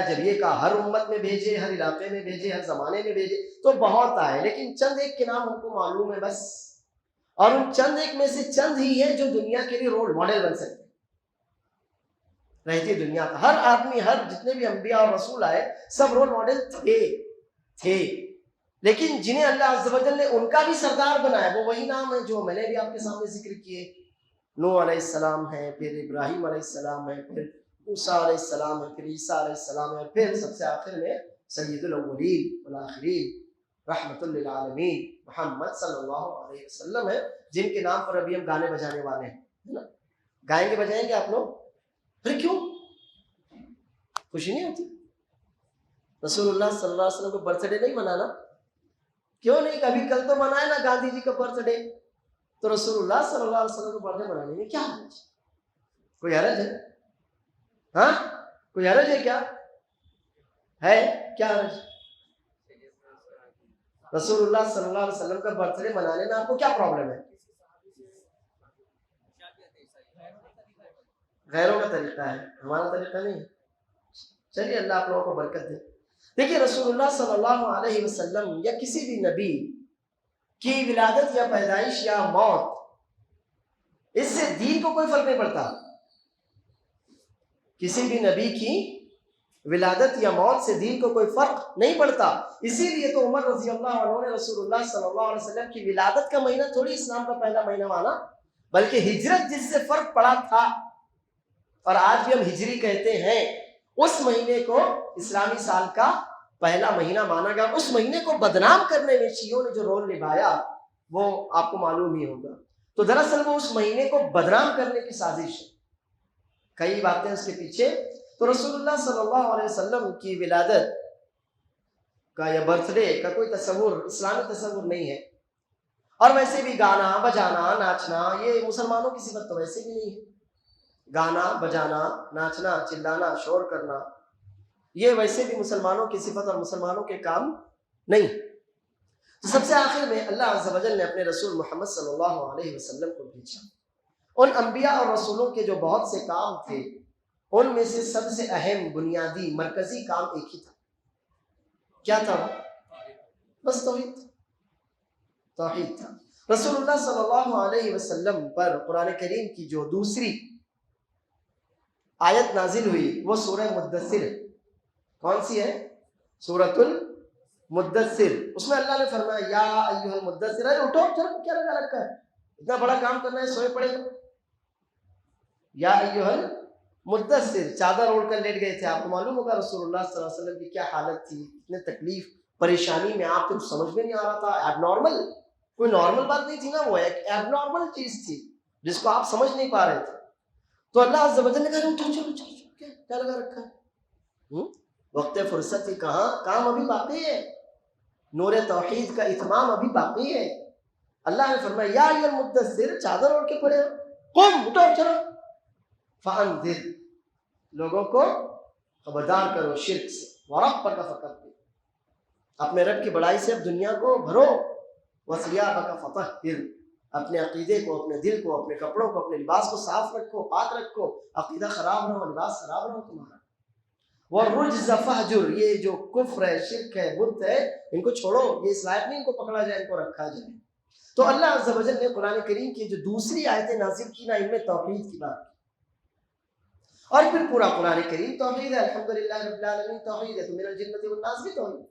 جب یہ کہا ہر امت میں بھیجے، ہر علاقے میں بھیجے، ہر زمانے میں بھیجے، تو بہت آئے، لیکن چند ایک کے نام ہم کو معلوم ہے بس. اور ان چند ایک میں سے چند ہی ہیں جو دنیا کے لیے رول ماڈل بن سکتے ہیں. رہتی دنیا کا ہر آدمی، ہر جتنے بھی انبیاء اور رسول آئے، سب رول ماڈل تھے، لیکن جنہیں اللہ عز و جل نے ان کا بھی سردار بنایا، وہ وہی نام ہے جو میں نے بھی آپ کے سامنے ذکر کیے. نوح علیہ السلام ہے، پھر ابراہیم علیہ السلام ہے، پھر موسیٰ علیہ السلام ہے، پھر عیسیٰ علیہ السلام ہے، پھر سب سے آخر میں سید الاولین والآخرین رحمت للعالمین محمد صلی اللہ علیہ وسلم ہے، جن کے نام پر ابھی ہم گانے بجانے والے ہیں. گائیں گے، بجائیں گے آپ لوگ؟ پھر کیوں خوشی نہیں ہوتی؟ رسول اللہ صلی اللہ علیہ وسلم کو برتھ ڈے نہیں منانا؟ کیوں نہیں؟ ابھی کل تو منایا نا گاندھی جی کا برتھ ڈے، تو رسول اللہ صلی اللہ علیہ وسلم کو برتھ ڈے منانے میں کیا حرج؟ کوئی حرج ہے؟ ہاں، کوئی حرج ہے کیا؟ ہے کیا حرج؟ رسول اللہ صلی اللہ علیہ وسلم کا برتھ ڈے منانے میں آپ کو کیا پرابلم ہے؟ غیروں کا طریقہ ہے، ہمارا طریقہ نہیں ہے. چلیے اللہ آپ لوگوں کو برکت دے. دیکھیے رسول اللہ صلی اللہ علیہ وسلم یا کسی بھی نبی کی ولادت یا پیدائش یا موت، اس سے دین کو کوئی فرق نہیں پڑتا. کسی بھی نبی کی ولادت یا موت سے دین کو کوئی فرق نہیں پڑتا. اسی لیے تو عمر رضی اللہ عنہ نے رسول اللہ صلی اللہ علیہ وسلم کی ولادت کا مہینہ تھوڑی اسلام کا پہلا مہینہ مانا، بلکہ ہجرت جس سے فرق پڑا تھا، اور آج بھی ہم ہجری کہتے ہیں، اس مہینے کو اسلامی سال کا پہلا مہینہ مانا گیا. اس مہینے کو بدنام کرنے میں شیعوں نے جو رول نبھایا وہ آپ کو معلوم ہی ہوگا. تو دراصل وہ اس مہینے کو بدنام کرنے کی سازش ہے، کئی باتیں اس کے پیچھے. تو رسول اللہ صلی اللہ علیہ وسلم کی ولادت کا یا برتھ ڈے کا کوئی تصور، اسلامی تصور نہیں ہے. اور ویسے بھی گانا بجانا ناچنا یہ مسلمانوں کی صفت تو ویسے بھی نہیں ہے. گانا بجانا، ناچنا چلانا، شور کرنا، یہ ویسے بھی مسلمانوں کی صفت اور مسلمانوں کے کام نہیں۔ تو سب سے آخر میں اللہ عز و جل نے اپنے رسول محمد صلی اللہ علیہ وسلم کو بھیجا۔ ان انبیاء اور رسولوں کے جو بہت سے کام تھے، ان میں سے سب سے اہم، بنیادی، مرکزی کام ایک ہی تھا۔ کیا تھا؟ بس توحید تھا۔ رسول اللہ صلی اللہ علیہ وسلم پر قرآن کریم کی جو دوسری آیت نازل ہوئی وہ سورہ مدثر ہے۔ کون سی ہے؟ سورۃ المدثر۔ اس میں اللہ نے فرمایا یا ایھا المدثر، ارے اٹھو، چلو کیا لگا رکھا ہے، اتنا بڑا کام کرنا ہے، سوئے پڑے گا۔ یا ایھا المدثر، چادر اوڑھ کر لیٹ گئے تھے۔ آپ کو معلوم ہوگا رسول اللہ صلی اللہ علیہ وسلم کی کیا حالت تھی، اتنے تکلیف پریشانی میں، آپ کو سمجھ میں نہیں آ رہا تھا۔ ایب نارمل، کوئی نارمل بات نہیں تھی نا، وہ ایک ایب نارمل چیز تھی جس کو آپ سمجھ نہیں پا رہے تھے۔ تو اللہ عز و جل نے کہا اٹھو، چلو کیا لگا رکھا ہے، وقت فرصت ہی کہاں، کام ابھی باقی ہے، نور توحید کا اتمام ابھی باقی ہے۔ اللہ نے فرمایا یا ایھا المدثر، چادر اوڑھ کے پڑے ہو، قم، اٹھو چلو، فانذر، لوگوں کو خبردار کرو شرک سے، وربک فکبر، اپنے رب کی بڑائی سے اب دنیا کو بھرو، وثیابک فطہر، اپنے عقیدے کو، اپنے دل کو، اپنے کپڑوں کو، اپنے لباس کو صاف رکھو، پاک رکھو، عقیدہ خراب نہ ہو، لباس خراب نہ ہو تمہارا۔ والرجز فہجر، یہ جو کفر ہے، شرک ہے، بت ہے، ان کو چھوڑو، یہ اس لائق نہیں ان کو پکڑا جائے، ان کو رکھا جائے۔ تو اللہ عز و جل نے قرآن کریم کی جو دوسری آیتیں نازل کی نا، ان میں توحید کی بات کی، اور پھر پورا قرآن کریم توحید ہے۔ الحمدللہ رب العالمین توحید ہے، تو من الجنۃ والناس بھی توحید۔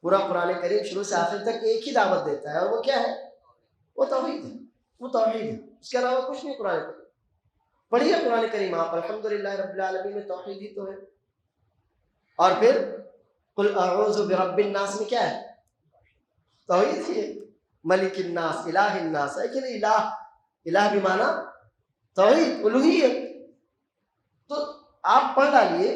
پورا قرآن کریم شروع سے آخر تک ایک ہی دعوت دیتا ہے، اور وہ کیا ہے؟ وہ توحید ہے، وہ توحید ہے، اس کے علاوہ کچھ نہیں۔ قرآن کریم پڑھیے، قرآن کریم آپ، الحمدللہ رب العالمین میں توحید ہی تو ہے۔ اور پھر قل اعوذ برب الناس میں کیا ہے؟ توحید ہی ہے، ملک الناس، الہ الناس ہے کہ نہیں؟ الہ بھی مانا توحید، الوہیت۔ تو آپ پڑھ ڈالیے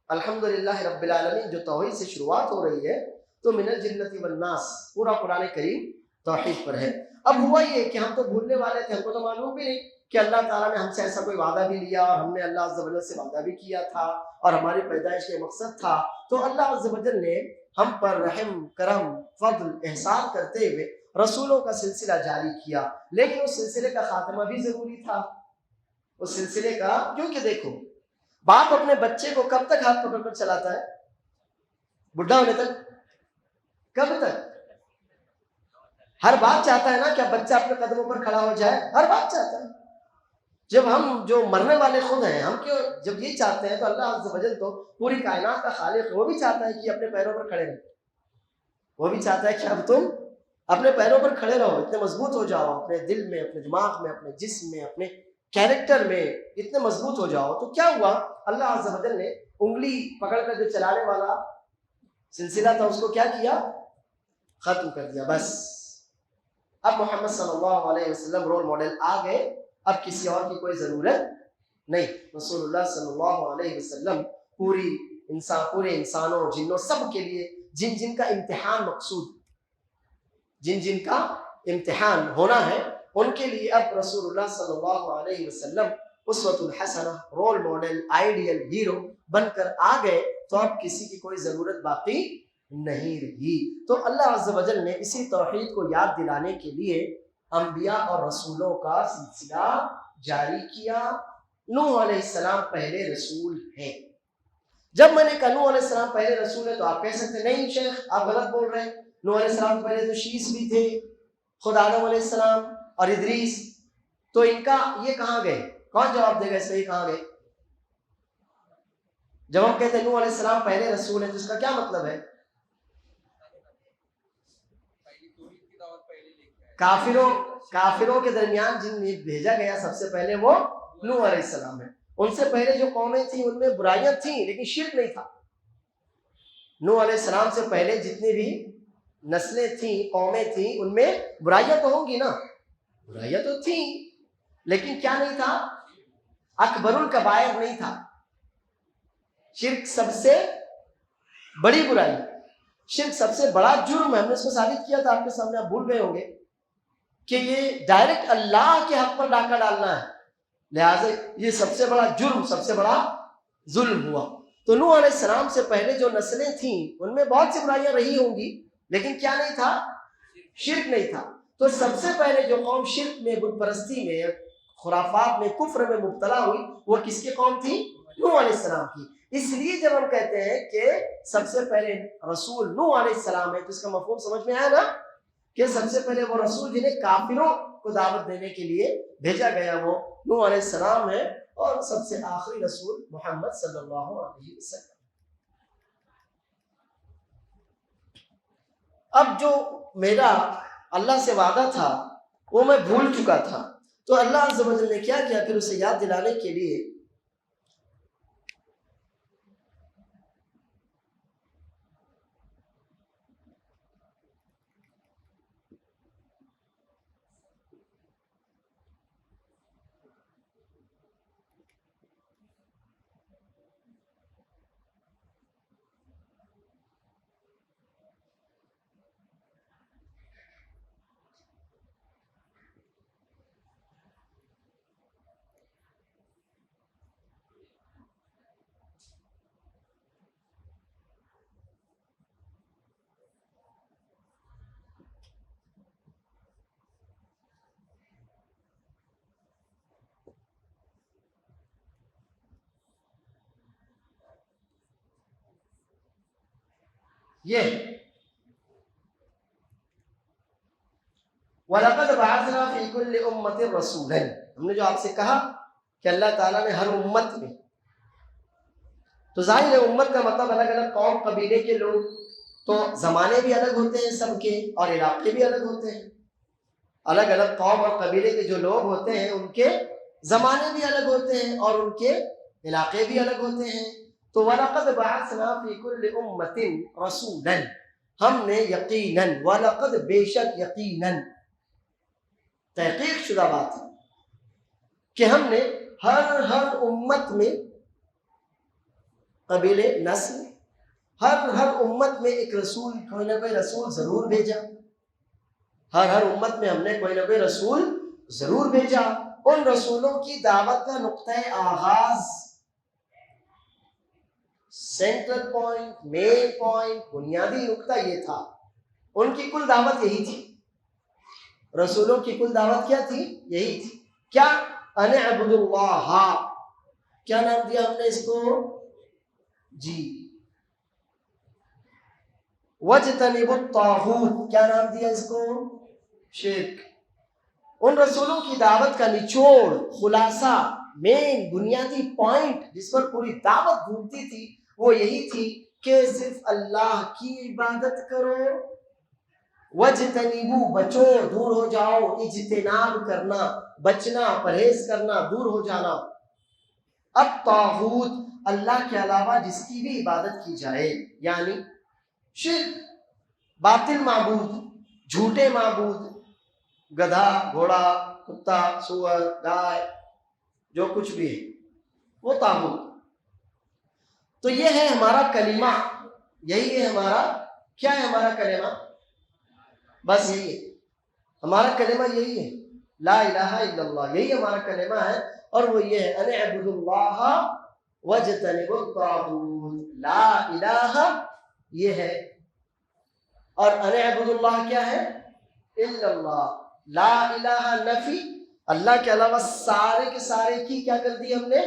الحمدللہ رب العالمین، جو توحید سے شروعات ہو رہی ہے، تو من الجنۃ والناس، پورا قرآن کریم توحید پر ہے۔ اب ہوا یہ کہ ہم تو بھولنے والے تھے، ہم کو تو معلوم بھی نہیں کہ اللہ تعالیٰ نے ہم سے ایسا کوئی وعدہ بھی لیا، اور ہم نے اللہ عز و جل سے وعدہ بھی کیا تھا، اور ہماری پیدائش کا مقصد تھا۔ تو اللہ عز و جل نے ہم پر رحم، کرم، فضل، احسان کرتے ہوئے رسولوں کا سلسلہ جاری کیا، لیکن اس سلسلے کا خاتمہ بھی ضروری تھا۔ اس سلسلے کا، کیونکہ دیکھو، باپ اپنے بچے کو کب تک ہاتھ پکڑ کر چلاتا ہے؟ بڈھا ہونے تک؟ کب تک؟ ہر باپ چاہتا ہے نا کہ بچہ اپنے قدموں پر کھڑا ہو جائے، ہر باپ چاہتا ہے۔ جب ہم جو مرنے والے خود ہیں، ہم کیوں جب یہ چاہتے ہیں، تو اللہ عز و جل تو پوری کائنات کا خالق، وہ بھی چاہتا ہے کہ اپنے پیروں پر کھڑے رہو، وہ بھی چاہتا ہے کہ اب تم اپنے پیروں پر کھڑے رہو، اتنے مضبوط ہو جاؤ، اپنے دل میں، اپنے دماغ میں، اپنے جسم میں، اپنے کیریکٹر میں اتنے مضبوط ہو جاؤ۔ تو کیا ہوا؟ اللہ عز و جل نے انگلی پکڑ کر جو چلانے والا سلسلہ تھا، اس کو کیا کیا؟ ختم کر دیا۔ بس اب محمد صلی اللہ علیہ وسلم رول ماڈل آ گئے، اب کسی اور کی کوئی ضرورت نہیں۔ رسول اللہ صلی اللہ علیہ وسلم پورے انسانوں، جنوں، سب کے لیے، جن جن کا امتحان مقصود، جن جن کا امتحان ہونا ہے، ان کے لیے اب رسول اللہ صلی اللہ علیہ وسلم اسوۃ الحسنہ، رول ماڈل، آئیڈیل ہیرو بن کر آ گئے۔ تو اب کسی کی کوئی ضرورت باقی نہیں رہی۔ تو اللہ عز و جل نے اسی توحید کو یاد دلانے کے لیے انبیاء اور رسولوں کا سلسلہ جاری کیا۔ نوح علیہ السلام پہلے رسول ہیں۔ جب میں نے کہا نوح علیہ السلام پہلے رسول ہے، تو آپ کہہ سکتے نہیں شیخ آپ غلط بول رہے ہیں، نوح علیہ السلام پہلے تو شیس بھی تھے، خود آدم علیہ السلام اور ادریس، تو ان کا یہ کہاں گئے؟ کون جواب دے گا اس میں، یہ کہاں گئے؟ جب ہم کہتے ہیں نوح علیہ السلام پہلے رسول ہیں، تو اس کا کیا مطلب ہے؟ کافروں کے درمیان جن بھیجا گیا سب سے پہلے وہ نوح علیہ السلام ہے۔ ان سے پہلے جو قومیں تھیں ان میں برائیاں تھیں، لیکن شرک نہیں تھا۔ نوح علیہ السلام سے پہلے جتنی بھی نسلیں تھیں، قومیں تھیں، ان میں برائیاں تو ہوں گی نا، برائیاں تو تھیں، لیکن کیا نہیں تھا؟ اکبر الکبائر نہیں تھا۔ شرک سب سے بڑی برائی، شرک سب سے بڑا جرم ہے۔ ہم نے اس کو ثابت کیا تھا آپ کے سامنے، آپ بھول گئے ہوں گے، کہ یہ ڈائریکٹ اللہ کے حق پر ڈاکہ ڈالنا ہے۔ لہٰذا یہ سب سے بڑا جرم، سب سے بڑا ظلم ہوا۔ تو نوح علیہ السلام سے پہلے جو نسلیں تھیں ان میں بہت سی برائیاں رہی ہوں گی، لیکن کیا نہیں تھا؟ شرک نہیں تھا۔ تو سب سے پہلے جو قوم شرک میں، بت پرستی میں، خرافات میں، کفر میں مبتلا ہوئی وہ کس کی قوم تھی؟ نوح علیہ السلام کی۔ اس لیے جب ہم کہتے ہیں کہ سب سے پہلے رسول نوح علیہ السلام ہے تو اس کا مفہوم سمجھ میں آیا نا، کہ سب سے پہلے وہ رسول جنہیں کافروں کو دعوت دینے کے لیے بھیجا گیا وہ نوح علیہ السلام ہے، اور سب سے آخری رسول محمد صلی اللہ علیہ وسلم۔ اب جو میرا اللہ سے وعدہ تھا وہ میں بھول چکا تھا، تو اللہ عز و جل نے کیا کیا؟ پھر اسے یاد دلانے کے لیے یہ وَلَقَدْ بَعَثْنَا فِي كُلِّ أُمَّةٍ رَسُولًا، ہم نے جو آپ سے کہا کہ اللہ تعالیٰ نے ہر امت میں، تو ظاہر ہے امت کا مطلب الگ الگ قوم قبیلے کے لوگ، تو زمانے بھی الگ ہوتے ہیں سب کے، اور علاقے بھی الگ ہوتے ہیں۔ الگ الگ قوم اور قبیلے کے جو لوگ ہوتے ہیں ان کے زمانے بھی الگ ہوتے ہیں اور ان کے علاقے بھی الگ ہوتے ہیں۔ تو وَلَقَدْ بَعَثْنَا فِي كُلِّ أُمَّةٍ رَسُولًا، ہم نے یقیناً، وَلَقَدْ بے شک، یقیناً تحقیق شدہ بات ہے کہ ہم نے ہر امت میں، قبیلے، نسل، ہر امت میں ایک رسول، کوئی نہ کوئی رسول ضرور بھیجا۔ ہر امت میں ہم نے کوئی نہ کوئی رسول ضرور بھیجا۔ ان رسولوں کی دعوت کا نقطۂ آغاز، سینٹرل پوائنٹ، مین پوائنٹ، بنیادی نقطہ یہ تھا، ان کی کل دعوت یہی تھی۔ رسولوں کی کل دعوت کیا تھی؟ یہی تھی۔ کیا؟ ان اعبدوا اللہ۔ کیا نام دیا ہم نے اس کو؟ جی، واجتنبوا الطاغوت۔ کیا نام دیا اس کو؟ شرک۔ ان رسولوں کی دعوت کا نچوڑ، خلاصہ، مین، بنیادی پوائنٹ جس پر پوری دعوت گھومتی تھی وہ یہی تھی کہ صرف اللہ کی عبادت کرو۔ وَاجْتَنِبُوا، بچو، دور ہو جاؤ، اجتناب کرنا، بچنا، پرہیز کرنا، دور ہو جانا۔ اب طاغوت، اللہ کے علاوہ جس کی بھی عبادت کی جائے، یعنی شرک، باطل معبود، جھوٹے معبود، گدھا، گھوڑا، کتا، سور، گائے، جو کچھ بھی ہے وہ طاغوت۔ تو یہ ہے ہمارا کلمہ، یہی ہے ہمارا، کیا ہے ہمارا کلمہ؟ بس یہی ہے ہمارا کلمہ، یہی ہے لا الہ الا اللہ، یہی ہمارا کلمہ ہے، اور وہ یہ ہے ان اعبدوا اللہ واجتنبوا الطاغوت۔ لا الہ یہ ہے، اور ان اعبدوا اللہ کیا ہے؟ الا اللہ۔ لا الہ نفی، اللہ کے علاوہ سارے کے سارے کی کیا کر دی ہم نے؟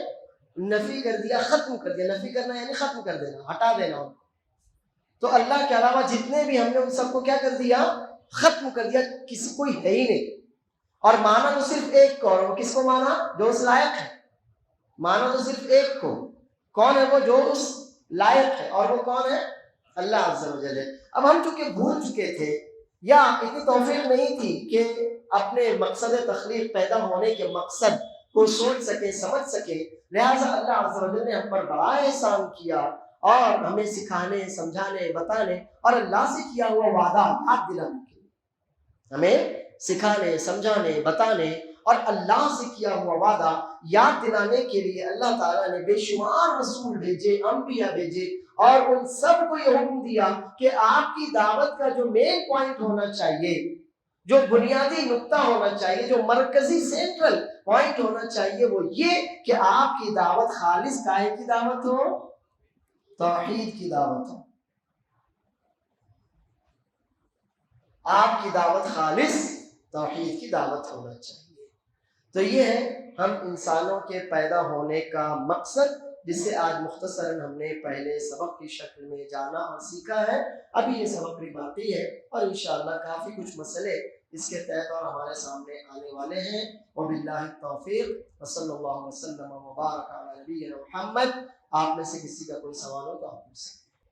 نفی کر دیا، ختم کر دیا۔ نفی کرنا یعنی ختم کر دینا، ہٹا دینا ان کو۔ تو اللہ کے علاوہ جتنے بھی ہم نے ان سب کو کیا کر دیا؟ ختم کر دیا، کسی کوئی ہے ہی نہیں۔ اور مانا تو صرف ایک کو، اور وہ کس کو مانا؟ جو اس لائق ہے۔ مانا تو صرف ایک کو، کون ہے وہ؟ جو اس لائق ہے، اور وہ کون ہے؟ اللہ عز و جل۔ اب ہم چونکہ بھول چکے تھے یا اتنی توفیق نہیں تھی کہ اپنے مقصد تخلیق، پیدا ہونے کے مقصد کو سوچ سکے، سمجھ سکے، لہٰذا اللہ عز و جل نے ہم پر بڑا احسان کیا اور ہمیں سکھانے، سمجھانے، بتانے اور اللہ سے کیا ہوا وعدہ یاد دلانے کے لیے، ہمیں سکھانے، سمجھانے، بتانے اور اللہ سے کیا ہوا وعدہ یاد دلانے کے لیے اللہ تعالیٰ نے بے شمار رسول بھیجے، انبیاء بھیجے، اور ان سب کو یہ حکم دیا کہ آپ کی دعوت کا جو مین پوائنٹ ہونا چاہیے، جو بنیادی نقطہ ہونا چاہیے، جو مرکزی سینٹرل پوائنٹ ہونا چاہیے وہ یہ کہ آپ کی دعوت خالص کائے کی دعوت ہو، توحید کی دعوت ہو. آپ کی دعوت خالص توحید کی دعوت ہونا چاہیے. تو یہ ہے ہم انسانوں کے پیدا ہونے کا مقصد، جسے آج مختصراً ہم نے پہلے سبق کی شکل میں جانا اور سیکھا ہے. ابھی یہ سبق بھی باقی ہے اور انشاءاللہ کافی کچھ مسئلے اس کے تحت اور ہمارے سامنے آنے والے ہیں. وباللہ التوفیق وصلی اللہ وسلم وبارک علی نبینا محمد. آپ میں سے کسی کا کوئی سوال ہو تو آپ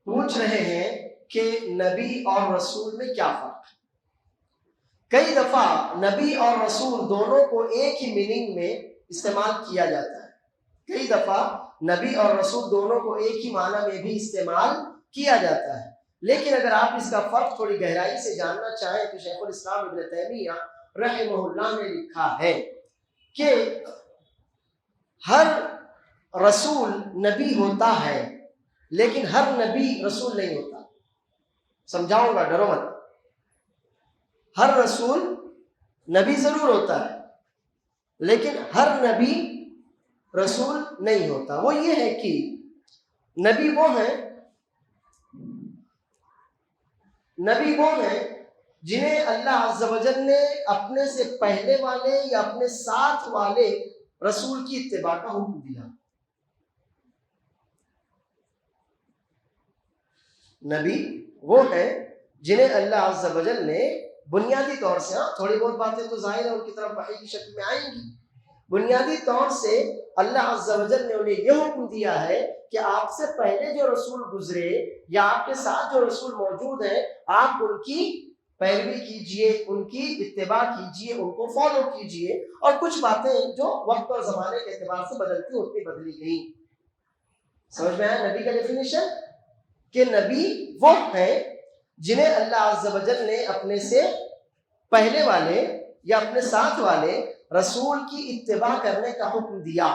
پوچھ رہے ہیں کہ نبی اور رسول میں کیا فرق ہے. کئی دفعہ نبی اور رسول دونوں کو ایک ہی میننگ میں استعمال کیا جاتا ہے. کئی دفعہ نبی اور رسول دونوں کو ایک ہی معنی میں بھی استعمال کیا جاتا ہے. لیکن اگر آپ اس کا فرق تھوڑی گہرائی سے جاننا چاہیں تو شیخ الاسلام ابن تیمیہ رحمہ اللہ نے لکھا ہے کہ ہر رسول نبی ہوتا ہے لیکن ہر نبی رسول نہیں ہوتا. سمجھاؤں گا، ڈرو مت. ہر رسول نبی ضرور ہوتا ہے لیکن ہر نبی رسول نہیں ہوتا. وہ یہ ہے کہ نبی وہ ہیں جنہیں اللہ عز و جل نے اپنے سے پہلے والے یا اپنے ساتھ والے رسول کی اتباع کا حکم دیا. نبی وہ ہیں جنہیں اللہ عز و جل نے بنیادی طور سے، تھوڑی بہت باتیں تو ظاہر ہے ان کی طرف وحی کی شکل میں آئیں گی، بنیادی طور سے اللہ عز و جل نے انہیں یہ حکم دیا ہے کہ آپ سے پہلے جو رسول گزرے یا آپ کے ساتھ جو رسول موجود ہیں آپ ان کی پیروی کیجئے، ان کی اتباع کیجئے، ان کو فالو کیجئے. اور کچھ باتیں جو وقت اور زمانے کے اعتبار سے بدلتی ہوتی بدلی گئیں. سمجھ میں آیا نبی کا ڈیفینیشن؟ کہ نبی وہ ہیں جنہیں اللہ عز و جل نے اپنے سے پہلے والے یا اپنے ساتھ والے رسول کی اتباع کرنے کا حکم دیا.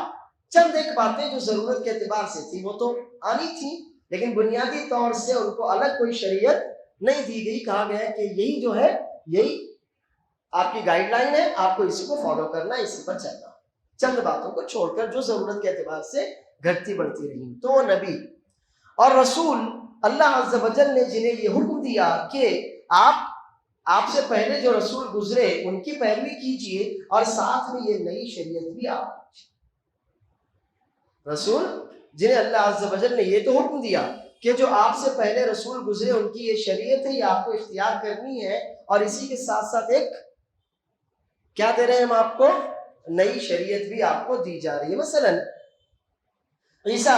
چند ایک باتیں جو ضرورت کے اعتبار سے تھی وہ تو آنی تھی، لیکن بنیادی طور سے ان کو الگ کوئی شریعت نہیں دی گئی. کہا گیا کہ یہی جو ہے یہی آپ کی گائیڈ لائن ہے، آپ کو اسی کو فالو کرنا، اسی پر چلنا، چند باتوں کو چھوڑ کر جو ضرورت کے اعتبار سے گھٹتی بڑھتی رہی. تو وہ نبی اور رسول اللہ عز و جل نے جنہیں یہ حکم دیا کہ آپ سے پہلے جو رسول گزرے ان کی پیروی کیجئے اور ساتھ میں یہ نئی شریعت بھی آپ. رسول جنہیں اللہ عز و جل نے یہ تو حکم دیا کہ جو آپ سے پہلے رسول گزرے ان کی یہ شریعت ہے، یہ آپ کو اختیار کرنی ہے، اور اسی کے ساتھ ساتھ ایک کیا دے رہے ہیں ہم آپ کو، نئی شریعت بھی آپ کو دی جا رہی ہے. مثلا عیسیٰ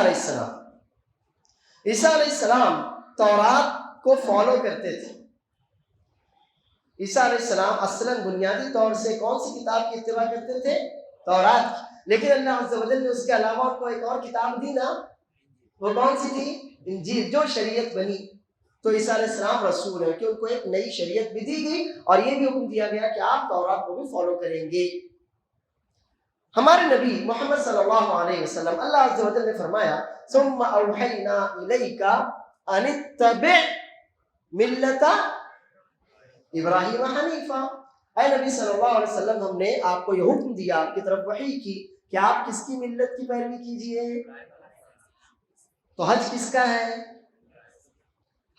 علیہ السلام تورات کو فالو کرتے تھے. عیسیٰ علیہ السلام اصلاً بنیادی طور سے کون سی کتاب کی اتباع کرتے تھے؟ تورات کی. لیکن اللہ عز و جل نے اس کے علاوہ کو ایک اور کتاب دی نا، وہ کون سی تھی؟ انجیل، جو شریعت بنی. تو عیسیٰ علیہ السلام رسول ہیں کہ ان کو ایک نئی شریعت بھی دی گئی اور یہ بھی حکم دیا گیا کہ آپ تورات کو بھی فالو کریں گے. ہمارے نبی محمد صلی اللہ علیہ وسلم اللہ عز و جل نے فرمایا ثم اوحینا الیک ان اتبع ملت ابراہیم حنیفا. اے نبی صلی اللہ علیہ وسلم ہم نے آپ کو یہ حکم دیا، آپ کی طرف وحی کی کہ آپ کس کی ملت کی پیروی کیجئے. تو حج کس کا ہے؟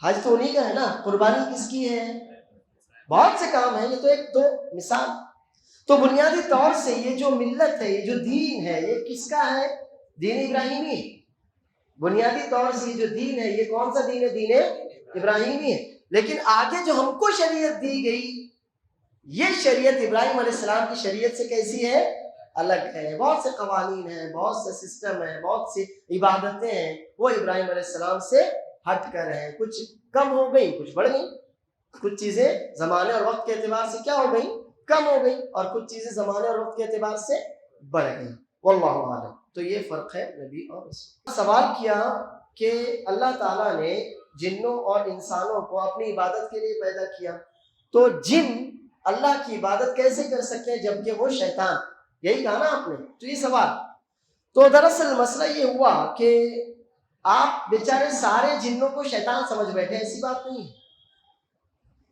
حج تو انہی کا ہے نا. قربانی کس کی ہے؟ بہت سے کام ہیں، یہ تو ایک دو مثال. تو بنیادی طور سے یہ جو ملت ہے، یہ جو دین ہے، یہ کس کا ہے؟ دین ابراہیمی. بنیادی طور سے یہ جو دین ہے یہ کون سا دین ہے؟ دین ابراہیمی ہے. لیکن آگے جو ہم کو شریعت دی گئی یہ شریعت ابراہیم علیہ السلام کی شریعت سے کیسی ہے؟ الگ ہے. بہت سے قوانین ہیں، بہت سے سسٹم ہیں، بہت سی عبادتیں ہیں، وہ ابراہیم علیہ السلام سے ہٹ کر ہیں. کچھ کم ہو گئی، کچھ بڑھ گئی. کچھ چیزیں زمانے اور وقت کے اعتبار سے کیا ہو گئی؟ کم ہو گئی، اور کچھ چیزیں زمانے اور وقت کے اعتبار سے بڑھ گئی. واللہ اعلم. تو یہ فرق ہے نبی اور رسول. سوال کیا کہ اللہ تعالیٰ نے جنوں اور انسانوں کو اپنی عبادت کے لیے پیدا کیا، تو جن اللہ کی عبادت کیسے کر سکتے ہیں جبکہ وہ شیطان؟ یہی کہا نا آپ نے. تو یہ سوال، تو دراصل مسئلہ یہ ہوا کہ آپ بیچارے سارے جنوں کو شیطان سمجھ بیٹھے. ایسی بات نہیں ہے.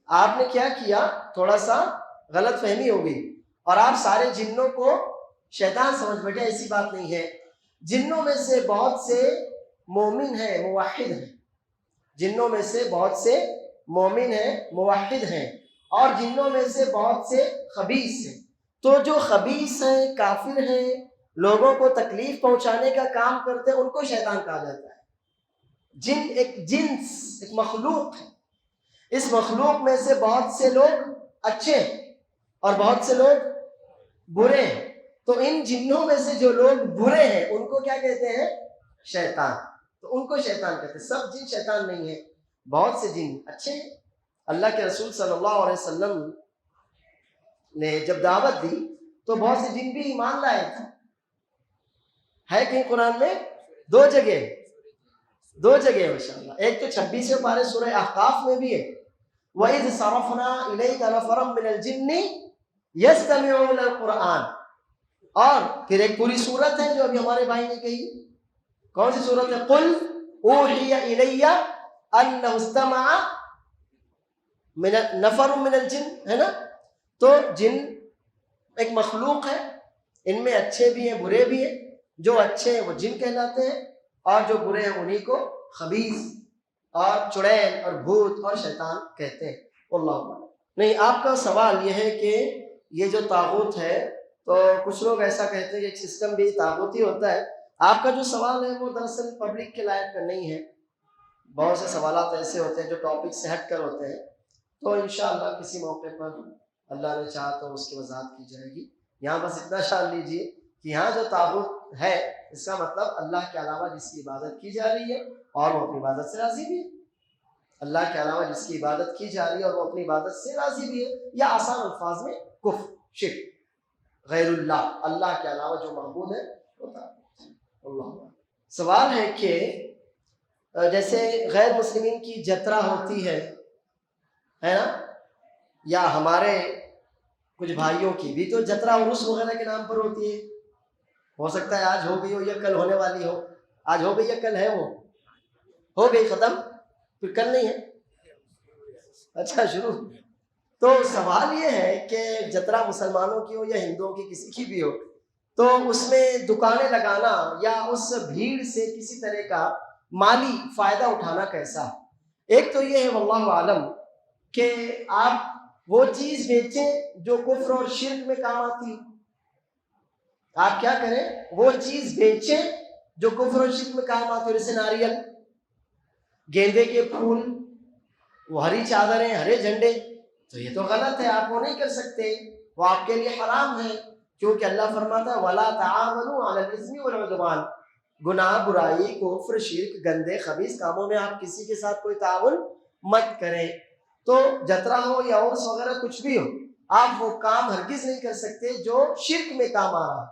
آپ نے کیا کیا، تھوڑا سا غلط فہمی ہو گئی اور آپ سارے جنوں کو شیطان سمجھ بیٹھے ایسی بات نہیں ہے. جنوں میں سے بہت سے مومن ہیں موحد ہیں، جنوں میں سے بہت سے مومن ہیں موحد ہیں، اور جنوں میں سے بہت سے خبیث ہیں. تو جو خبیث ہیں، کافر ہیں، لوگوں کو تکلیف پہنچانے کا کام کرتے ہیں، ان کو شیطان کہا جاتا ہے. جن ایک جنس، ایک مخلوق ہے. اس مخلوق میں سے بہت سے لوگ اچھے ہیں اور بہت سے لوگ برے ہیں. تو ان جنوں میں سے جو لوگ برے ہیں ان کو کیا کہتے ہیں؟ شیطان. تو ان کو شیطان کہتے ہیں. سب جن شیطان نہیں ہیں، بہت سے جن اچھے ہیں. اللہ کے رسول صلی اللہ علیہ وسلم نے جب دعوت دی تو بہت سے جن بھی ایمان لائے تھے. ہے کہیں قرآن میں؟ دو جگہ ماشاءاللہ. ایک تو 26ویں پارے سورہ احقاف میں بھی ہے، وَإِذْ صَرَفْنَا إِلَيْكَ نَفَرًا مِنَ الْجِنِّ يَسْتَمِعُونَ الْقُرْآنَ. اور پھر ایک پوری سورت ہے جو ابھی ہمارے بھائی نے کہی. کون سی سورت ہے؟ قُلْ أُوحِيَ إِلَيَّ أَنَّهُ اسْتَمَعَ نَفَرٌ مِنَ الْجِنِّ، ہے نا. تو جن ایک مخلوق ہے، ان میں اچھے بھی ہیں برے بھی ہیں. جو اچھے ہیں وہ جن کہلاتے ہیں، اور جو برے ہیں انہی کو خبیث اور چڑیل اور بھوت اور شیطان کہتے ہیں. واللہ اعلم. نہیں، آپ کا سوال یہ ہے کہ یہ جو طاغوت ہے، تو کچھ لوگ ایسا کہتے ہیں کہ ایک سسٹم بھی طاغوتی ہوتا ہے. آپ کا جو سوال ہے وہ دراصل پبلک کے لائق کا نہیں ہے. بہت سے سوالات ایسے ہوتے ہیں جو ٹاپک سے ہٹ کر ہوتے ہیں. تو انشاءاللہ کسی موقع پر اللہ نے چاہا تو اس کی وضاحت کی جائے گی. یہاں بس اتنا جان لیجیے کہ یہاں جو طاغوت ہے اس کا مطلب اللہ کے علاوہ جس کی عبادت کی جا رہی ہے اور وہ اپنی عبادت سے راضی بھی ہے. اللہ کے علاوہ جس کی عبادت کی جا رہی ہے اور وہ اپنی عبادت سے راضی بھی ہے، یا آسان الفاظ میں کفر، شرک، غیر اللہ، اللہ کے علاوہ جو معبود ہے وہ طاغوت ہے. اللہ. سوال ہے کہ جیسے غیر مسلمین کی جترا ہوتی ہے نا، یا ہمارے کچھ بھائیوں کی بھی تو جترا عرس وغیرہ کے نام پر ہوتی ہے. ہو سکتا ہے آج ہو گئی ہو یا کل ہونے والی ہو. آج ہو گئی یا کل ہے؟ وہ ہو گئی، ختم، پھر کل نہیں ہے. اچھا، شروع. تو سوال یہ ہے کہ جترا مسلمانوں کی ہو یا ہندوؤں کی کسی کی بھی ہو، تو اس میں دکانیں لگانا یا اس بھیڑ سے کسی طرح کا مالی فائدہ اٹھانا کیسا ہے؟ ایک تو یہ ہے واللہ عالم کہ آپ وہ چیز بیچیں جو کفر اور شرک میں کام آتی ہے. آپ کیا کریں؟ وہ چیز بیچیں جو کفر اور شرک میں کام آتی ہے. جیسے ناریل، گیندے کے پھول، وہ ہری چادریں، ہرے جھنڈے. تو یہ تو غلط ہے، آپ وہ نہیں کر سکتے، وہ آپ کے لیے حرام ہے. کیونکہ اللہ فرماتا ہے وَلَا تَعَاوَنُوا عَلَى الْإِثْمِ وَالْعُدْوَانِ. گناہ، برائی، کفر، شرک، گندے خبیث کاموں میں آپ کسی کے ساتھ کوئی تعاون مت کریں. تو جترا ہو یا عرس وغیرہ کچھ بھی ہو، آپ وہ کام ہرگز نہیں کر سکتے جو شرک میں کام آ رہا ہے.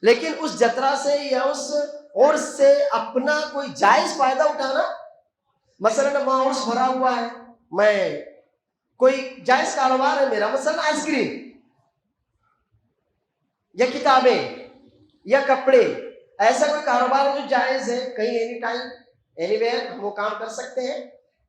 لیکن اس جترا سے یا اس عرس سے اپنا کوئی جائز فائدہ اٹھانا، مثلا وہاں عرس بھرا ہوا ہے، میں کوئی جائز کاروبار ہے میرا، مثلا آئس کریم یا کتابیں یا کپڑے، ایسا کوئی کاروبار ہے جو جائز ہے، کہیں اینی ٹائم اینی ویئر ہم وہ کام کر سکتے ہیں.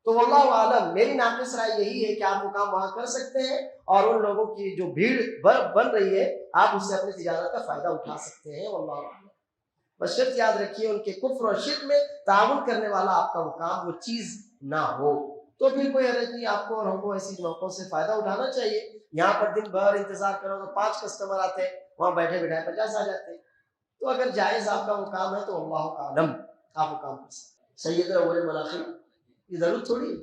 تو واللہ عالم میری ناقص رائے یہی ہے کہ آپ وہ کام وہاں کر سکتے ہیں، اور ان لوگوں کی جو بھیڑ بن رہی ہے آپ اس سے اپنی تجارت کا فائدہ اٹھا سکتے ہیں. واللہ عالم. بس شرط یاد رکھیے ان کے کفر اور شرک میں تعاون کرنے والا آپ کا وہ کام، وہ چیز نہ ہو. تو پھر کوئی حرج نہیں، آپ کو اور ہم کو ایسی موقعوں سے فائدہ اٹھانا چاہیے. یہاں پر دن بھر انتظار کرو تو 5 کسٹمر آتے، وہاں بیٹھے بیٹھائے 50 آ جاتے. تو اگر جائز آپ کا وہ کام ہے تو اللہ عالم آپ وہ کام کر سکتے. سید الاولین والآخرین، یہ ضرور تھوڑی ہے.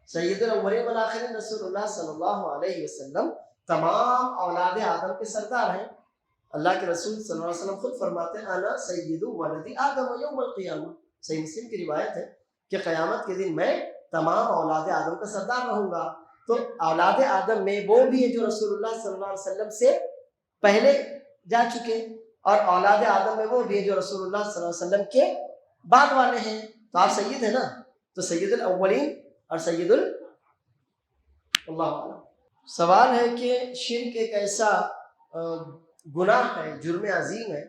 سید الاولین والآخرین رسول اللہ صلی اللہ علیہ وسلم تمام اولاد آدم کے سردار ہیں. اللہ کے رسول صلی اللہ علیہ وسلم خود فرماتے ہیں انا سید ولد آدم یوم القیامہ. صحیح مسلم کی روایت ہے کہ قیامت کے دن میں تمام اولاد آدم کا سردار رہوں گا. تو اولاد آدم میں وہ بھی ہیں جو رسول اللہ صلی اللہ علیہ وسلم سے پہلے جا چکے، اور اولاد آدم میں وہ بھی ہیں جو رسول اللہ صلی اللہ علیہ وسلم کے بعد والے ہیں. تو آپ سید ہیں نا، تو سید الاولین اور سید اللہ علیہ. سوال ہے کہ شرک ایک ایسا گناہ ہے، جرم عظیم ہے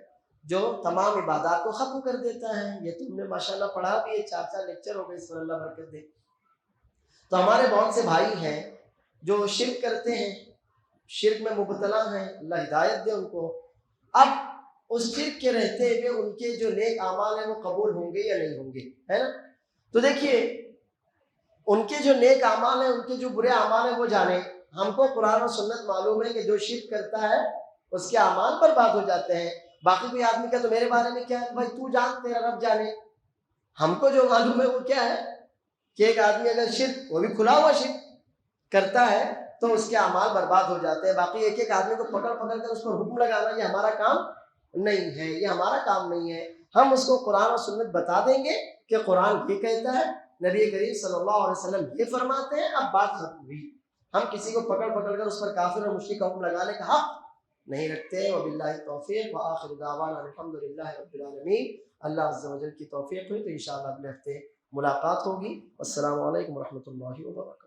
جو تمام عبادات کو ختم کر دیتا ہے. یہ تم نے ماشاءاللہ پڑھا بھی ہے، 4 لیکچر ہو گئے اس پر، اللہ برکت دے. تو ہمارے بہت سے بھائی ہیں جو شرک کرتے ہیں، شرک میں مبتلا ہیں، اللہ ہدایت دے ان کو. اب اس شرک کے رہتے ہوئے ان کے جو نیک اعمال ہیں وہ قبول ہوں گے یا نہیں ہوں گے، ہے نا؟ تو دیکھیے ان کے جو نیک اعمال ہیں، ان کے جو برے اعمال ہیں وہ جانے. ہم کو قرآن و سنت معلوم ہے کہ جو شرک کرتا ہے اس کے اعمال برباد ہو جاتے ہیں. باقی کوئی آدمی کا تو میرے بارے میں کیا ہے بھائی، تو جان، تیرا رب جانے. ہم کو جو معلوم ہے وہ کیا ہے کہ ایک آدمی اگر شرک، وہ بھی کھلا ہوا شرک کرتا ہے تو اس کے اعمال برباد ہو جاتے ہیں. باقی ایک ایک آدمی کو پکڑ پکڑ کر اس پر حکم لگانا، یہ ہمارا کام نہیں ہے، یہ ہمارا کام نہیں ہے. ہم اس کو قرآن و سنت بتا دیں گے کہ قرآن یہ کہتا ہے، نبی کریم صلی اللہ علیہ وسلم یہ فرماتے ہیں، اب بات ختم ہوئی. ہم کسی کو پکڑ پکڑ کر اس پر کافر اور مشرک کا حکم لگانے کا حق نہیں رکھتے. وباللہ التوفیق وآخر دعوانا الحمدللہ رب العالمین. اللہ عز و جل کی توفیق ہوئی تو انشاءاللہ اگلے ہفتے ملاقات ہوگی. السلام علیکم ورحمۃ اللہ وبرکاتہ.